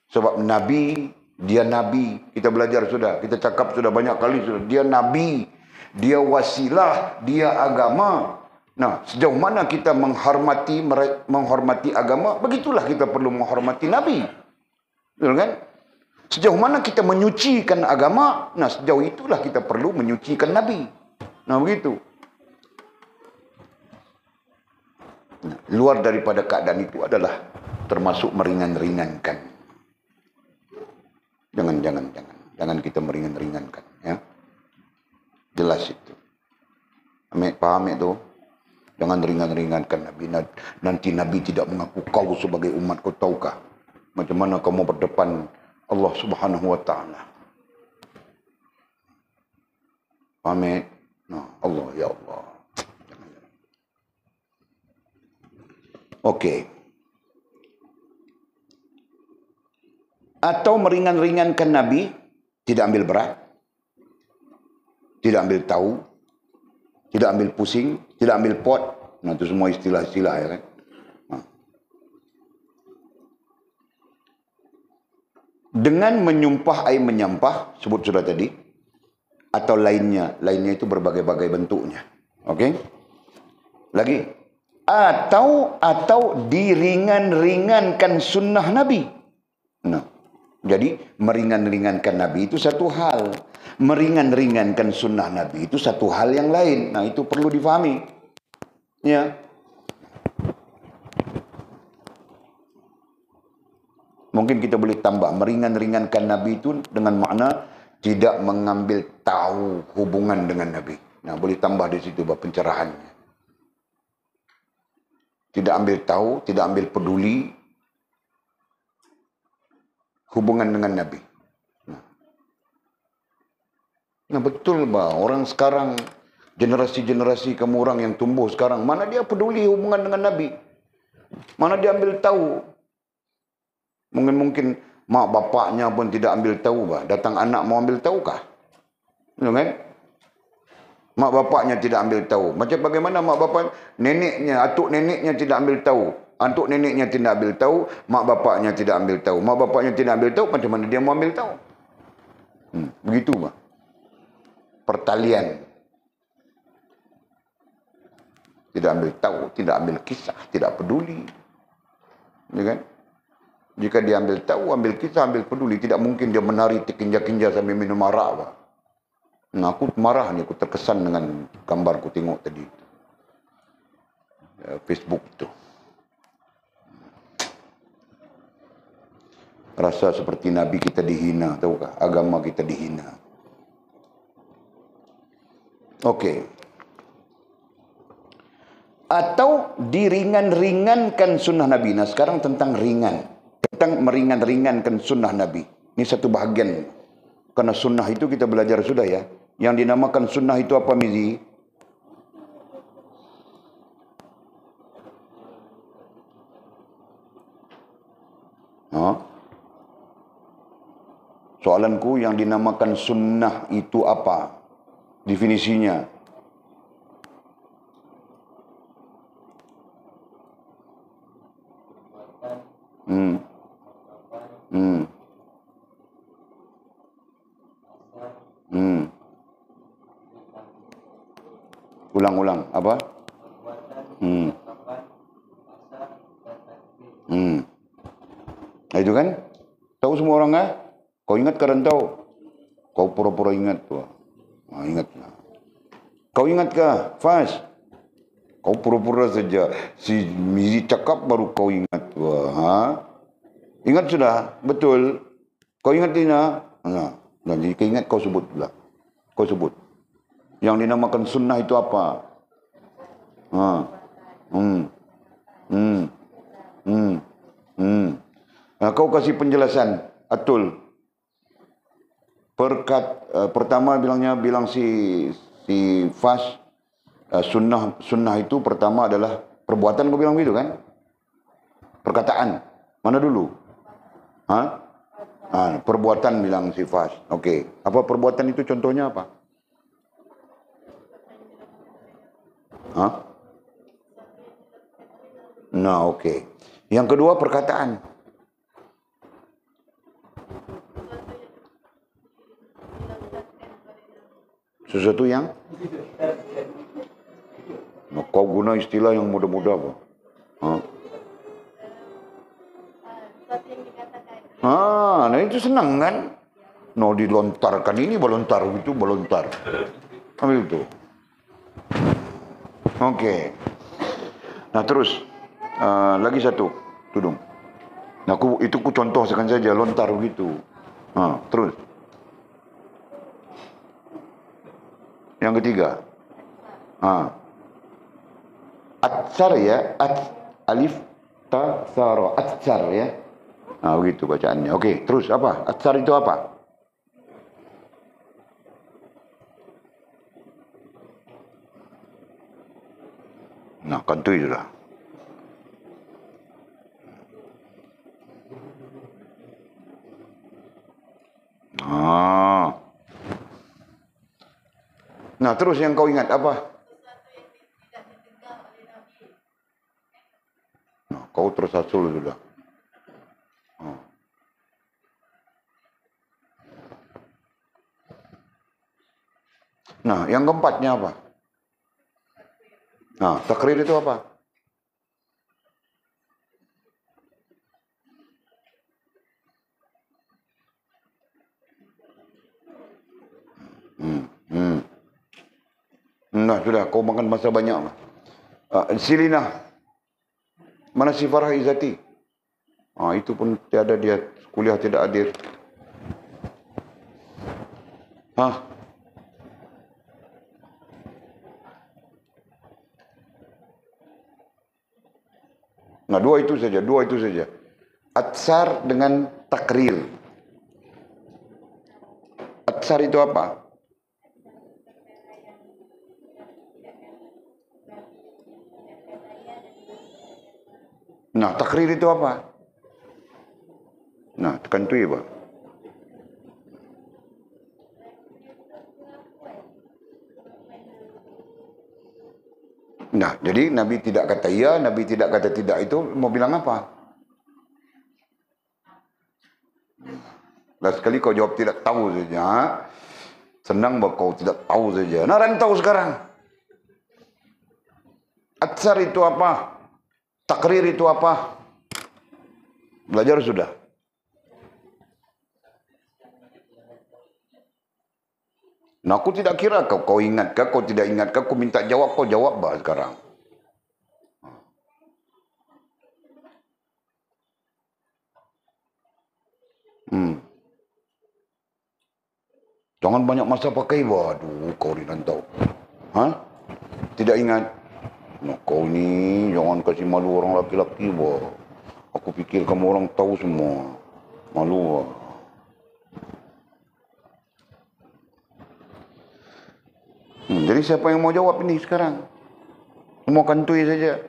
Sebab Nabi, dia Nabi. Kita belajar sudah. Kita cakap sudah banyak kali sudah. Dia Nabi. Dia wasilah. Dia agama. Nah, sejauh mana kita menghormati agama, begitulah kita perlu menghormati Nabi. Betul kan? Sejauh mana kita menyucikan agama, nah sejauh itulah kita perlu menyucikan Nabi. Nah, begitu. Nah, luar daripada keadaan itu adalah termasuk meringan-ringankan. Jangan kita meringan-ringankan. Ya. Jelas itu. Paham itu? Jangan ringan-ringankan Nabi. Nanti Nabi tidak mengaku kau sebagai umat, kau tahukah? Macam mana kamu berdepan Allah Subhanahu Wa Taala? Paham? Nah, Allah, ya Allah. Okey. Atau meringan-ringankan Nabi, tidak ambil berat, tidak ambil tahu, tidak ambil pusing, tidak ambil pot. Nah, itu semua istilah-istilah ya kan. Dengan menyumpah ai menyampah, sebut sudah tadi, atau lainnya itu berbagai-bagai bentuknya. Okey? Lagi, atau diringan-ringankan sunnah Nabi. Nah, jadi meringan-ringankan Nabi itu satu hal, meringan-ringankan sunnah Nabi itu satu hal yang lain. Nah, itu perlu difahami. Ya. Mungkin kita boleh tambah, meringan-ringankan Nabi itu dengan makna tidak mengambil tahu hubungan dengan Nabi. Nah, boleh tambah di situ pencerahannya. Tidak ambil tahu, tidak ambil peduli hubungan dengan Nabi. Nah, betul bah, orang sekarang, generasi-generasi kamu orang yang tumbuh sekarang, mana dia peduli hubungan dengan Nabi? Mana dia ambil tahu? Mungkin mak bapaknya pun tidak ambil tahu bah. Datang anak mau ambil tahu kah? Betul kan? Mak bapaknya tidak ambil tahu. Macam bagaimana mak bapak, neneknya, atuk neneknya tidak ambil tahu. Atuk neneknya tidak ambil tahu, mak bapaknya tidak ambil tahu. Mak bapaknya tidak ambil tahu, macam mana dia mau ambil tahu? Begitu, Mak. Pertalian. Tidak ambil tahu, tidak ambil kisah, tidak peduli. Ya kan? Jika dia ambil tahu, ambil kisah, ambil peduli, tidak mungkin dia menari terkinja-kinja sambil minum arak, Pak. Nah, aku marah ni, aku terkesan dengan gambar aku tengok tadi. Facebook tu. Rasa seperti Nabi kita dihina, tahukah? Agama kita dihina. Okey. Atau diringan-ringankan sunnah Nabi. Nah, sekarang tentang ringan. Tentang meringan-ringankan sunnah Nabi. Ini satu bahagian. Karena sunnah itu kita belajar sudah ya. Yang dinamakan sunnah itu apa, Mizi? Soalanku, yang dinamakan sunnah itu apa? Definisinya. Ulang-ulang. Apa? Itu kan? Tahu semua orang kan? Kau ingat ke tahu? Kau pura-pura ingat tu. Ingatlah. Kau ingat ke? Fas? Kau pura-pura saja. Si Mizi cakap baru kau ingat. Ingat sudah? Betul. Kau ingat Tina? Nah, jika ingat kau sebut pula. Kau sebut. Yang dinamakan sunnah itu apa? Nah, kau kasih penjelasan. Atul. Pertama bilang si Fas, sunnah itu pertama adalah perbuatan, kau bilang begitu kan? Perkataan. Mana dulu? Perbuatan bilang si Fas. Okey. Apa perbuatan itu, contohnya apa? Nah, okey. Yang kedua perkataan. Sesuatu yang kau guna istilah yang muda-muda apa? Nah itu senang kan? No, dilontarkan ini melontar, itu melontar. Ambil itu. Okey. Nah terus lagi satu, tudung. Nah itu ku contoh saja lontar begitu. Terus. Yang ketiga. Atsar ya, alif ta sara, atsar ya. Begitu bacaannya. Okey, terus apa? Atsar itu apa? Nah, kantui sudah. Nah, terus yang kau ingat apa? Nah, kau tersasul sudah. Nah, yang keempatnya apa? Nah, takrir itu apa? Nah, sudah, kau makan masa banyak. Silinah. Mana si Farah Izzati? Itu pun tiada, dia kuliah tidak hadir. Nah, dua itu saja. Atsar dengan takrir. Atsar itu apa? Nah, takrir itu apa? Nah, tekan tu ya, Pak. Nah, jadi Nabi tidak kata ya, Nabi tidak kata tidak, itu mau bilang apa? Last sekali kau jawab tidak tahu saja. Senang bahwa kau tidak tahu saja. Nah, rantau sekarang. Atsar itu apa? Takrir itu apa? Belajar sudah. Nah, aku tidak kira kau ingatkah, kau tidak ingatkah, aku minta jawab, kau jawab bah sekarang. Jangan banyak masa pakai, waduh, kau rantau. Hah? Tidak ingat? Nah, kau ni jangan kasih malu orang laki-laki, wah. Aku pikir kamu orang tahu semua. Malu, wah. Jadi siapa yang mau jawab ini sekarang? Semua kantui saja.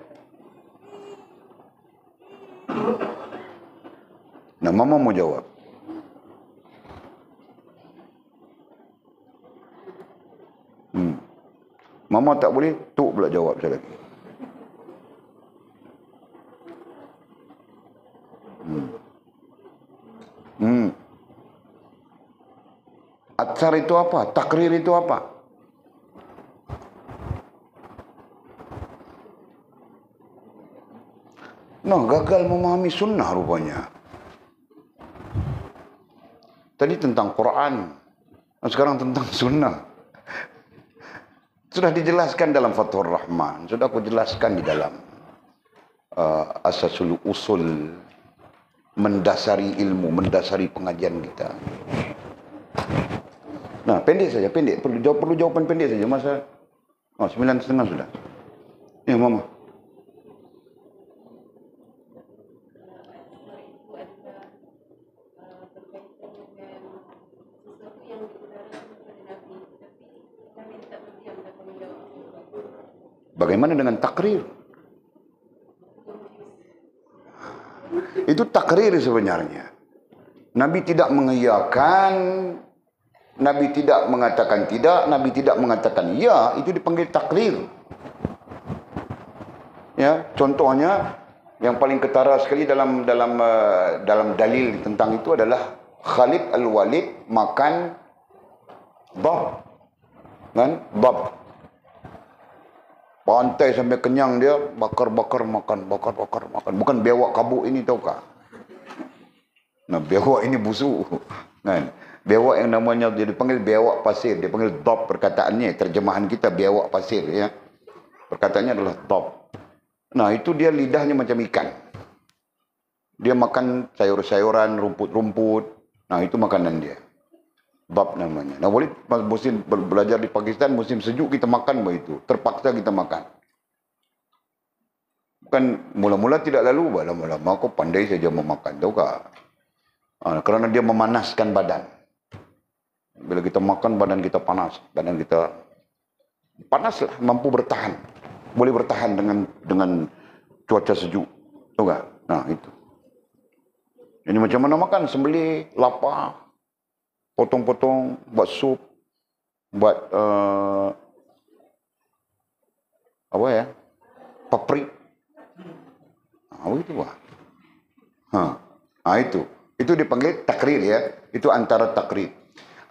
Nah, Mama mau jawab. Mama tak boleh, Tok pula jawab saya lagi. Atsar itu apa? Takrir itu apa? Nah, gagal memahami sunnah rupanya. Tadi tentang Quran, sekarang tentang sunnah. Sudah dijelaskan dalam Fathur Rahman, sudah aku jelaskan di dalam Asasul Usul, mendasari ilmu, mendasari pengajian kita. Nah, pendek saja, pendek. Perlu jawaban pendek saja. Masa 9:30 sudah. Ya, Mama. Bagaimana dengan takrir? Itu takrir sebenarnya. Nabi tidak mengiyakan, Nabi tidak mengatakan tidak, Nabi tidak mengatakan ya, itu dipanggil takrir. Ya, contohnya yang paling ketara sekali dalam dalil tentang itu adalah Khalid Al-Walid makan bab. Kan? Bab. Pantai sampai kenyang dia, bakar-bakar makan. Bukan bewak kabuk ini, tahu kah? Nah, bewak ini busuk. Kan? Bewak yang namanya dia dipanggil bewak pasir, dia panggil dab perkataannya, terjemahan kita bewak pasir ya. Perkataannya adalah dab. Nah, itu dia lidahnya macam ikan. Dia makan sayur-sayuran, rumput-rumput. Nah, itu makanan dia. Bab namanya. Nah, boleh musim belajar di Pakistan, musim sejuk kita makan begitu. Terpaksa kita makan. Bukan mula-mula tidak lalu, lama-lama kok pandai saja memakan, tahu kah? Karena dia memanaskan badan. Bila kita makan, badan kita panas. Badan kita panas lah, mampu bertahan. Boleh bertahan dengan cuaca sejuk. Tahu kah? Nah, itu. Ini macam mana makan? Sembelih, lapar. Potong-potong, buat sup, buat apa ya, paprik, begitu bah. Itu dipanggil takrir ya, itu antara takrir.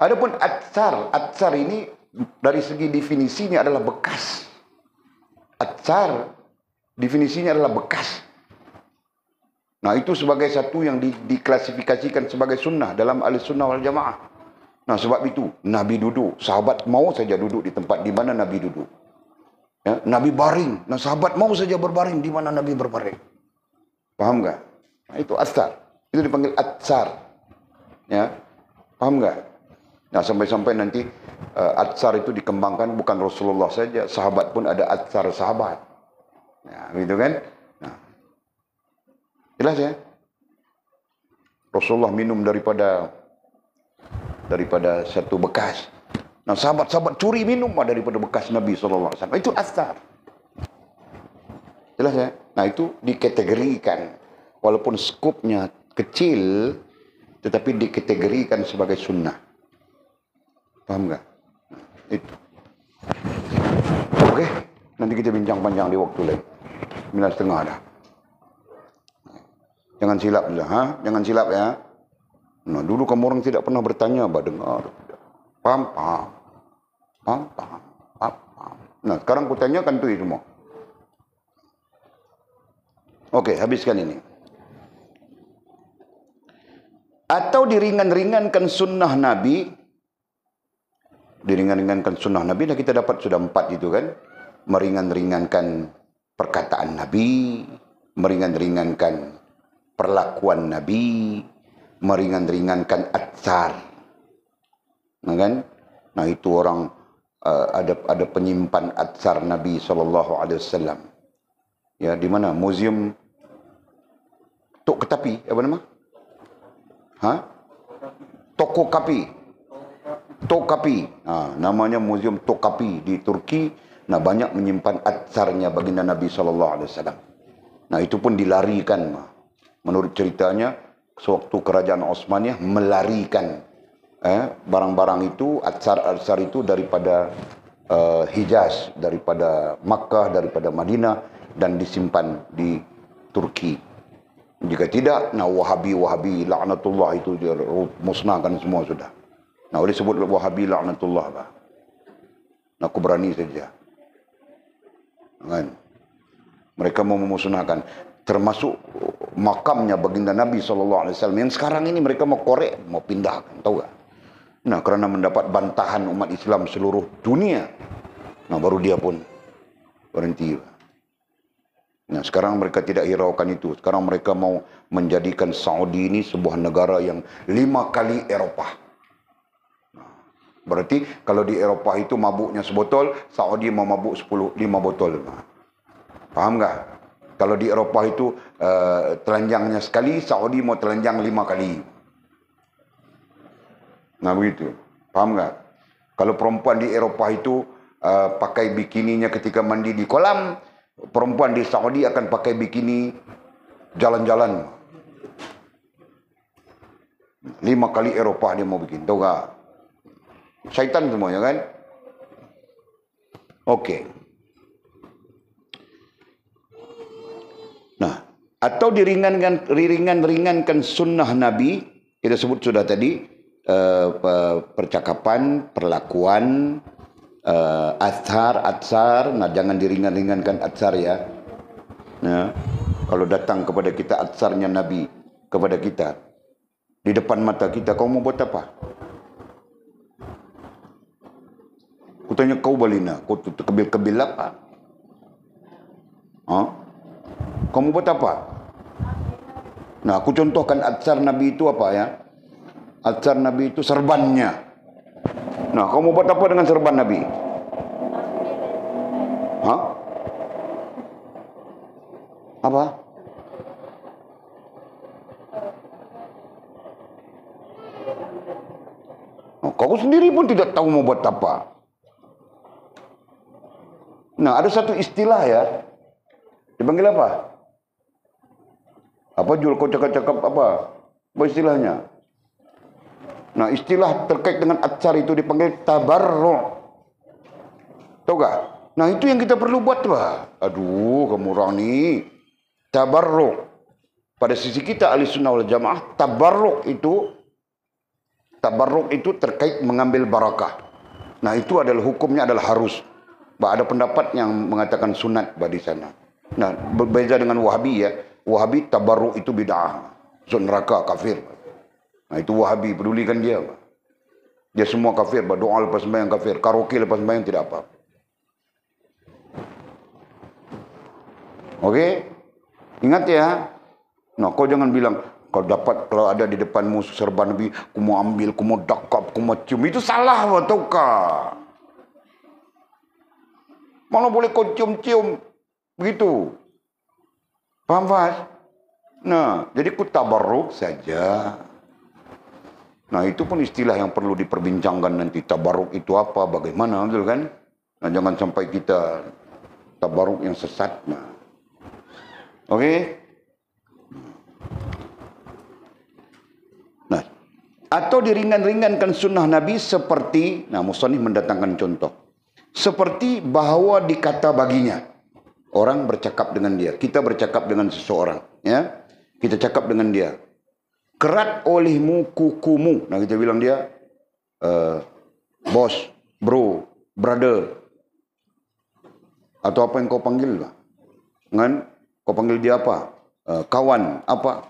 Adapun atsar ini dari segi definisinya adalah bekas. Atsar definisinya adalah bekas. Nah, itu sebagai satu yang diklasifikasikan sebagai sunnah dalam Ahlussunnah wal Jamaah. Nah, sebab itu Nabi duduk, sahabat mau saja duduk di tempat di mana Nabi duduk. Ya, Nabi baring, nah sahabat mau saja berbaring di mana Nabi berbaring. Paham enggak? Nah, itu atsar. Itu dipanggil atsar. Ya. Paham enggak? Nah, sampai-sampai nanti atsar itu dikembangkan bukan Rasulullah saja, sahabat pun ada atsar sahabat. Ya, gitu kan? Nah. Jelas ya? Rasulullah minum daripada satu bekas. Nah, sahabat-sahabat curi minum daripada bekas Nabi SAW. Itu atsar. Jelas ya? Nah, itu dikategorikan. Walaupun skupnya kecil, tetapi dikategorikan sebagai sunnah. Paham nggak? Nah, itu. Oke. Nanti kita bincang panjang di waktu lain. 9:30 dah. Jangan silap sudah, ha? Jangan silap ya. Nah, dulu kamu orang tidak pernah bertanya, bah dengar. Paham? Paham. Paham? Paham. Paham. Nah, sekarang aku tanyakan tu semua. Okey, habiskan ini. Atau diringan-ringankan sunnah Nabi. Diringan-ringankan sunnah Nabi, dah kita dapat sudah 4 itu kan. Meringan-ringankan perkataan Nabi. Meringan-ringankan perlakuan Nabi. Meringan-ringankan atsar. Nah, kan? Nah, itu orang ada penyimpan atsar Nabi SAW. Ya, di mana? Museum Tok Ketapi, apa nama? Ha? Toko Kapi. Tok Kapi. Namanya Museum Tok Kapi di Turki. Nah, banyak menyimpan atsarnya baginda Nabi SAW. Nah, itu pun dilarikan. Menurut ceritanya, sewaktu kerajaan Osmaniyah melarikan barang-barang itu, atsar-atsar itu daripada Hijaz, daripada Makkah, daripada Madinah, dan disimpan di Turki. Jika tidak, nah Wahabi laknatullah itu dia musnahkan semua sudah. Nah, boleh sebut Wahabi laknatullah, bah. Nah, aku berani saja. Kan? Mereka mau memusnahkan, termasuk makamnya baginda Nabi SAW. Yang sekarang ini mereka mau korek, mau pindahkan, tahu tak? Nah, kerana mendapat bantahan umat Islam seluruh dunia. Nah, baru dia pun berhenti. Nah, sekarang mereka tidak hiraukan itu. Sekarang mereka mau menjadikan Saudi ini sebuah negara yang 5 kali Eropah. Berarti kalau di Eropah itu mabuknya sebotol, Saudi mau mabuk 5 botol. Faham tak? Kalau di Eropah itu telanjangnya sekali, Saudi mau telanjang 5 kali. Nah, begitu. Faham tak? Kalau perempuan di Eropah itu pakai bikininya ketika mandi di kolam, perempuan di Saudi akan pakai bikini jalan-jalan. 5 kali Eropah dia mau bikin. Tahu tak? Syaitan semuanya kan? Okey. Nah, atau diringankan sunnah Nabi. Kita sebut sudah tadi. Percakapan, perlakuan, atsar. Nah, jangan diringan-ringankan atsar ya. Nah, kalau datang kepada kita atsarnya Nabi kepada kita di depan mata kita, kau mau buat apa? Aku tanya kau balina, kau kebil-kebil apa? Kau mau buat apa? Nah, aku contohkan atsar Nabi itu apa ya? Atsar Nabi itu serbannya. Nah, kau mau buat apa dengan serban Nabi? Apa? Kau sendiri pun tidak tahu mau buat apa. Nah, ada satu istilah ya. Dipanggil apa? Apa Jul, kau cakap-cakap apa? Apa istilahnya? Nah, istilah terkait dengan atsar itu dipanggil tabarru'. Tahu tak? Nah, itu yang kita perlu buat, bah. Aduh, kamu orang ni. Tabarru'. Pada sisi kita ahli sunnah wal jamaah, tabarru' itu terkait mengambil barakah. Nah, itu adalah hukumnya adalah harus. Bah, ada pendapat yang mengatakan sunat bah di sana. Nah, berbeza dengan Wahabi ya. Wahabi tabarru' itu bid'ah. Masuk neraka, kafir. Nah, itu Wahabi, pedulikan dia. Bah. Dia semua kafir, bah. Doa lepas sembahyang kafir, karaoke lepas sembahyang tidak apa. Okey? Ingat ya. Nah, kau jangan bilang kalau ada di depanmu serban Nabi, aku mau ambil, aku mau dakap, aku mau cium. Itu salah, taukah? Mana boleh kau cium-cium begitu? Faham, Fahaz? Nah, jadi ku tabarruk saja. Nah, itu pun istilah yang perlu diperbincangkan nanti. Tabarruk itu apa, bagaimana, betul kan? Nah, jangan sampai kita tabarruk yang sesat. Nah. Okey? Nah, atau diringan-ringankan sunnah Nabi seperti, nah, musannif mendatangkan contoh. seperti bahawa dikata baginya. Orang bercakap dengan dia, kita bercakap dengan seseorang, ya. Kita cakap dengan dia. Kerat olehmu kukumu. Nah, kita bilang dia bos, bro, brother, atau apa yang kau panggil lah. Kan? Kau panggil dia apa? Kawan, apa?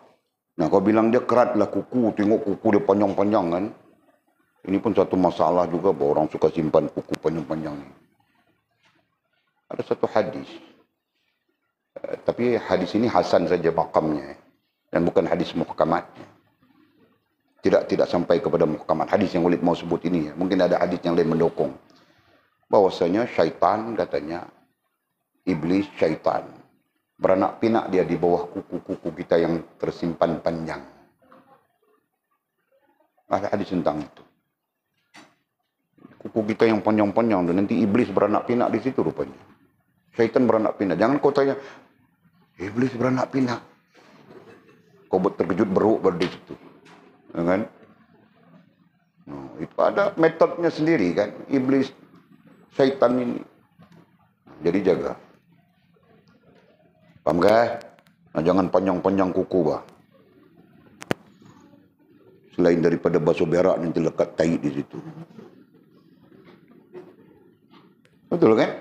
Nah, kau bilang dia kerat lah kuku, tengok kuku dia panjang-panjang kan. Ini pun satu masalah juga bahwa orang suka simpan kuku panjang-panjang ni. Ada satu hadis. Tapi hadis ini hasan saja makamnya. Dan bukan hadis muhkamat. Tidak sampai kepada muhkamat. Hadis yang Walid mau sebut ini. Mungkin ada hadis yang lain mendukung. Bahwasanya syaitan katanya. Iblis syaitan. Beranak pinak dia di bawah kuku-kuku kita yang tersimpan panjang. Ada hadis tentang itu. Kuku kita yang panjang-panjang. Dan nanti iblis beranak pinak di situ rupanya. Syaitan beranak pinak. Jangan kau tanya. Iblis beranak pinak. Kau terkejut beruk di situ. Ya kan? Nah, itu ada metodenya sendiri kan. Iblis, syaitan ini. Jadi jaga. Paham kan? Nah, jangan panjang-panjang kuku bah. Selain daripada basuh berak nanti lekat tai di situ. Betul kan?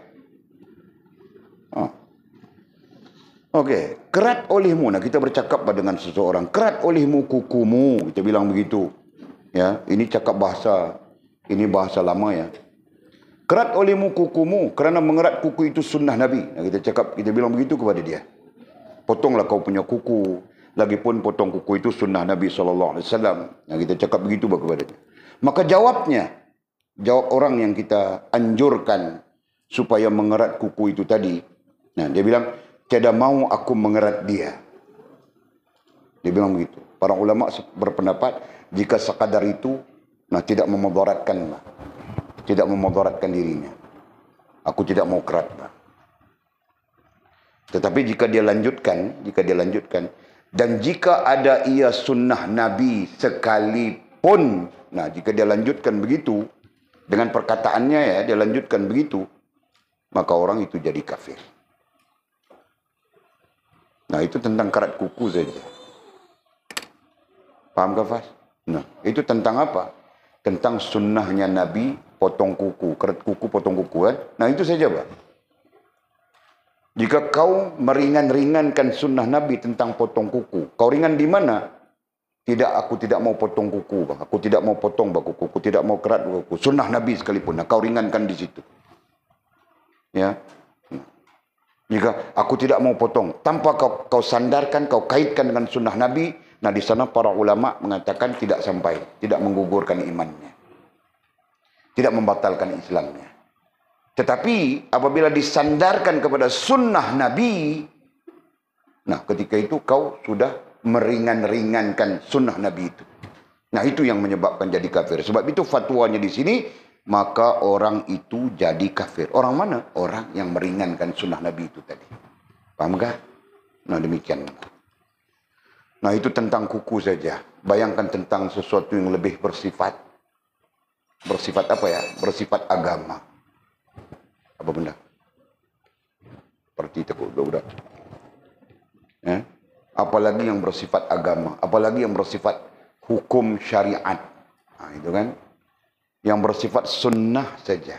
Okey, kerat olehmu. Nah, kita bercakap dengan seseorang. Kerat olehmu kukumu. Kita bilang begitu. Ya, ini cakap bahasa. Ini bahasa lama ya. Kerat olehmu kukumu. Kerana mengerat kuku itu sunnah Nabi. Nah, kita bilang begitu kepada dia. Potonglah kau punya kuku. Lagipun potong kuku itu sunnah Nabi SAW. Nah, kita cakap begitu kepada dia. Maka jawab orang yang kita anjurkan supaya mengerat kuku itu tadi. Nah, dia bilang, tiada mau aku mengerat dia. Dia bilang begitu. Para ulama berpendapat jika sekadar itu, nah tidak memudaratkan, tidak memudaratkan dirinya. Aku tidak mau kerat. Tetapi jika dia lanjutkan, dan jika ada ia sunnah Nabi sekalipun, nah jika dia lanjutkan begitu dengan perkataannya ya, dia lanjutkan begitu, maka orang itu jadi kafir. Nah, itu tentang kerat kuku saja. Paham ke Fas? Nah, itu tentang apa? Tentang sunnahnya Nabi potong kuku, kerat kuku, potong kuku kan? Nah, itu saja, Pak. Jika kau meringan-ringankan sunnah Nabi tentang potong kuku, kau ringan di mana? Tidak, aku tidak mau potong kuku, Bang. Aku tidak mau potong kuku, aku tidak mau kerat kuku. Sunnah Nabi sekalipun. Nah, kau ringankan di situ. Ya. Jika aku tidak mau potong, tanpa kau sandarkan, kau kaitkan dengan sunnah Nabi, nah di sana para ulama mengatakan tidak sampai, tidak menggugurkan imannya, tidak membatalkan Islamnya. Tetapi apabila disandarkan kepada sunnah Nabi, nah ketika itu kau sudah meringan-ringankan sunnah Nabi itu. Nah itu yang menyebabkan jadi kafir. Sebab itu fatwanya di sini, maka orang itu jadi kafir. Orang mana? Orang yang meringankan sunnah Nabi itu tadi. Paham kah? Nah demikian. Nah itu tentang kuku saja. Bayangkan tentang sesuatu yang lebih bersifat apa ya? Bersifat agama. Apa benda? Seperti tekuk budak. Apalagi yang bersifat agama. Apalagi yang bersifat hukum syariat. Nah itu kan. Yang bersifat sunnah saja.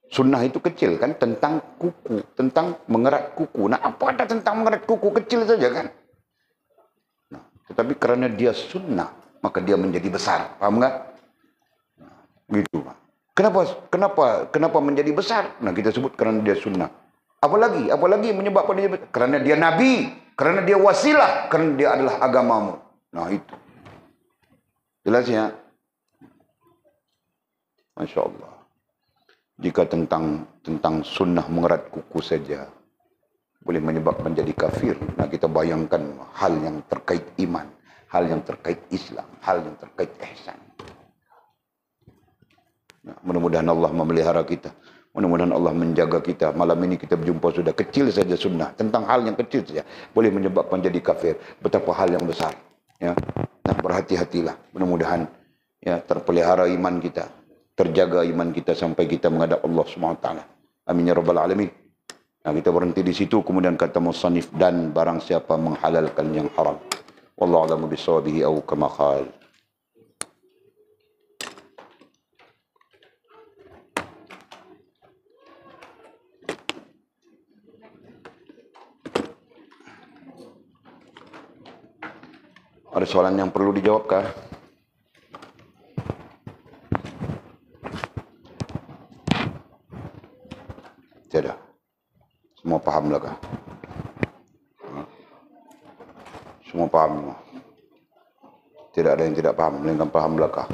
Sunnah itu kecil kan, tentang kuku, tentang mengerat kuku. Nah, apa ada tentang mengerat kuku kecil saja kan? Nah, tetapi karena dia sunnah, maka dia menjadi besar. Paham nggak? Nah, gitu, Pak. Kenapa menjadi besar? Nah, kita sebut karena dia sunnah. Apalagi menyebabkan dia besar? Karena dia nabi, karena dia wasilah, karena dia adalah agamamu. Nah, itu. Jelas ya? Masya Allah. Jika tentang sunnah mengerat kuku saja boleh menyebabkan jadi kafir. Nah kita bayangkan hal yang terkait iman, hal yang terkait Islam, hal yang terkait ihsan. Nah, mudah-mudahan Allah memelihara kita. Mudah-mudahan Allah menjaga kita. Malam ini kita berjumpa sudah kecil saja sunnah. Tentang hal yang kecil saja boleh menyebabkan jadi kafir. Betapa hal yang besar. Ya. Nah berhati-hatilah. Mudah-mudahan ya terpelihara iman kita. terjaga iman kita sampai kita menghadap Allah SWT. Amin ya rabbal alamin. Nah, kita berhenti di situ, kemudian kata musannif, dan barang siapa menghalalkan yang haram. Wallahu a'lamu bishawabihi au kama qala. Ada soalan yang perlu dijawabkah? Tidak. Semua pahamlah kah? Semua paham. Tidak ada yang tidak paham. Melainkan pahamlah kah?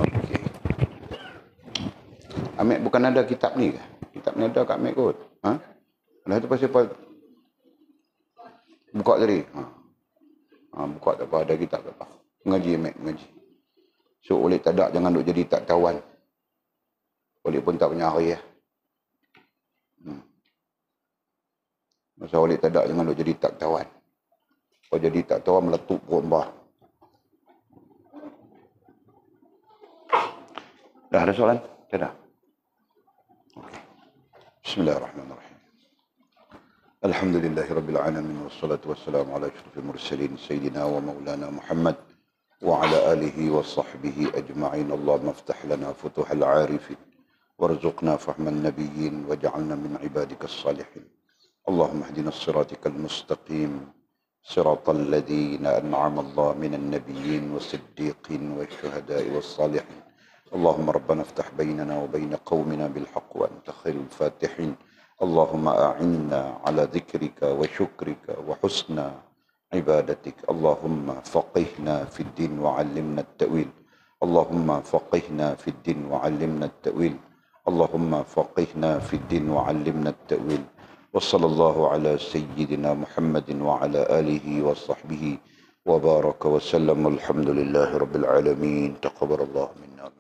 Okey. Amek bukan ada kitab ni kah? Kitab ni ada kat Amek kot. Ha? Dah tu pasal apa? Buka tadi. Buka tak apa, ada kitab tak apa. Mengaji Amek, mengaji. So, oleh tadak jangan duk jadi tak tawan. Oleh pun tak punya hari ya. Masa oleh tadak jangan duk jadi tak tawan. Kalau jadi tak tawan meletup perut mbah. Dah ada soalan? Tidak. Okey. Bismillahirrahmanirrahim. Alhamdulillahirabbil alamin wassalatu wassalamu ala asyrafil mursalin sayyidina wa maulana Muhammad وعلى آله وصحبه أجمعين. اللهم افتح لنا فتوح العارفين وارزقنا فهم النبيين واجعلنا من عبادك الصالحين. اللهم اهدنا الصراط المستقيم صراط الذين أنعم الله من النبيين والصديقين والشهداء والصالحين. اللهم ربنا افتح بيننا وبين قومنا بالحق وأنت خير الفاتحين. اللهم أعنا على ذكرك وشكرك وحسن عبادتك. اللهم فقهنا في الدين وعلمنا التأويل. اللهم فقهنا في الدين وعلمنا التأويل. اللهم فقهنا في الدين وعلمنا التأويل. وصلى الله على سيدنا محمد وعلى آله وصحبه وبارك وسلم. الحمد لله رب العالمين. تقبل الله منا.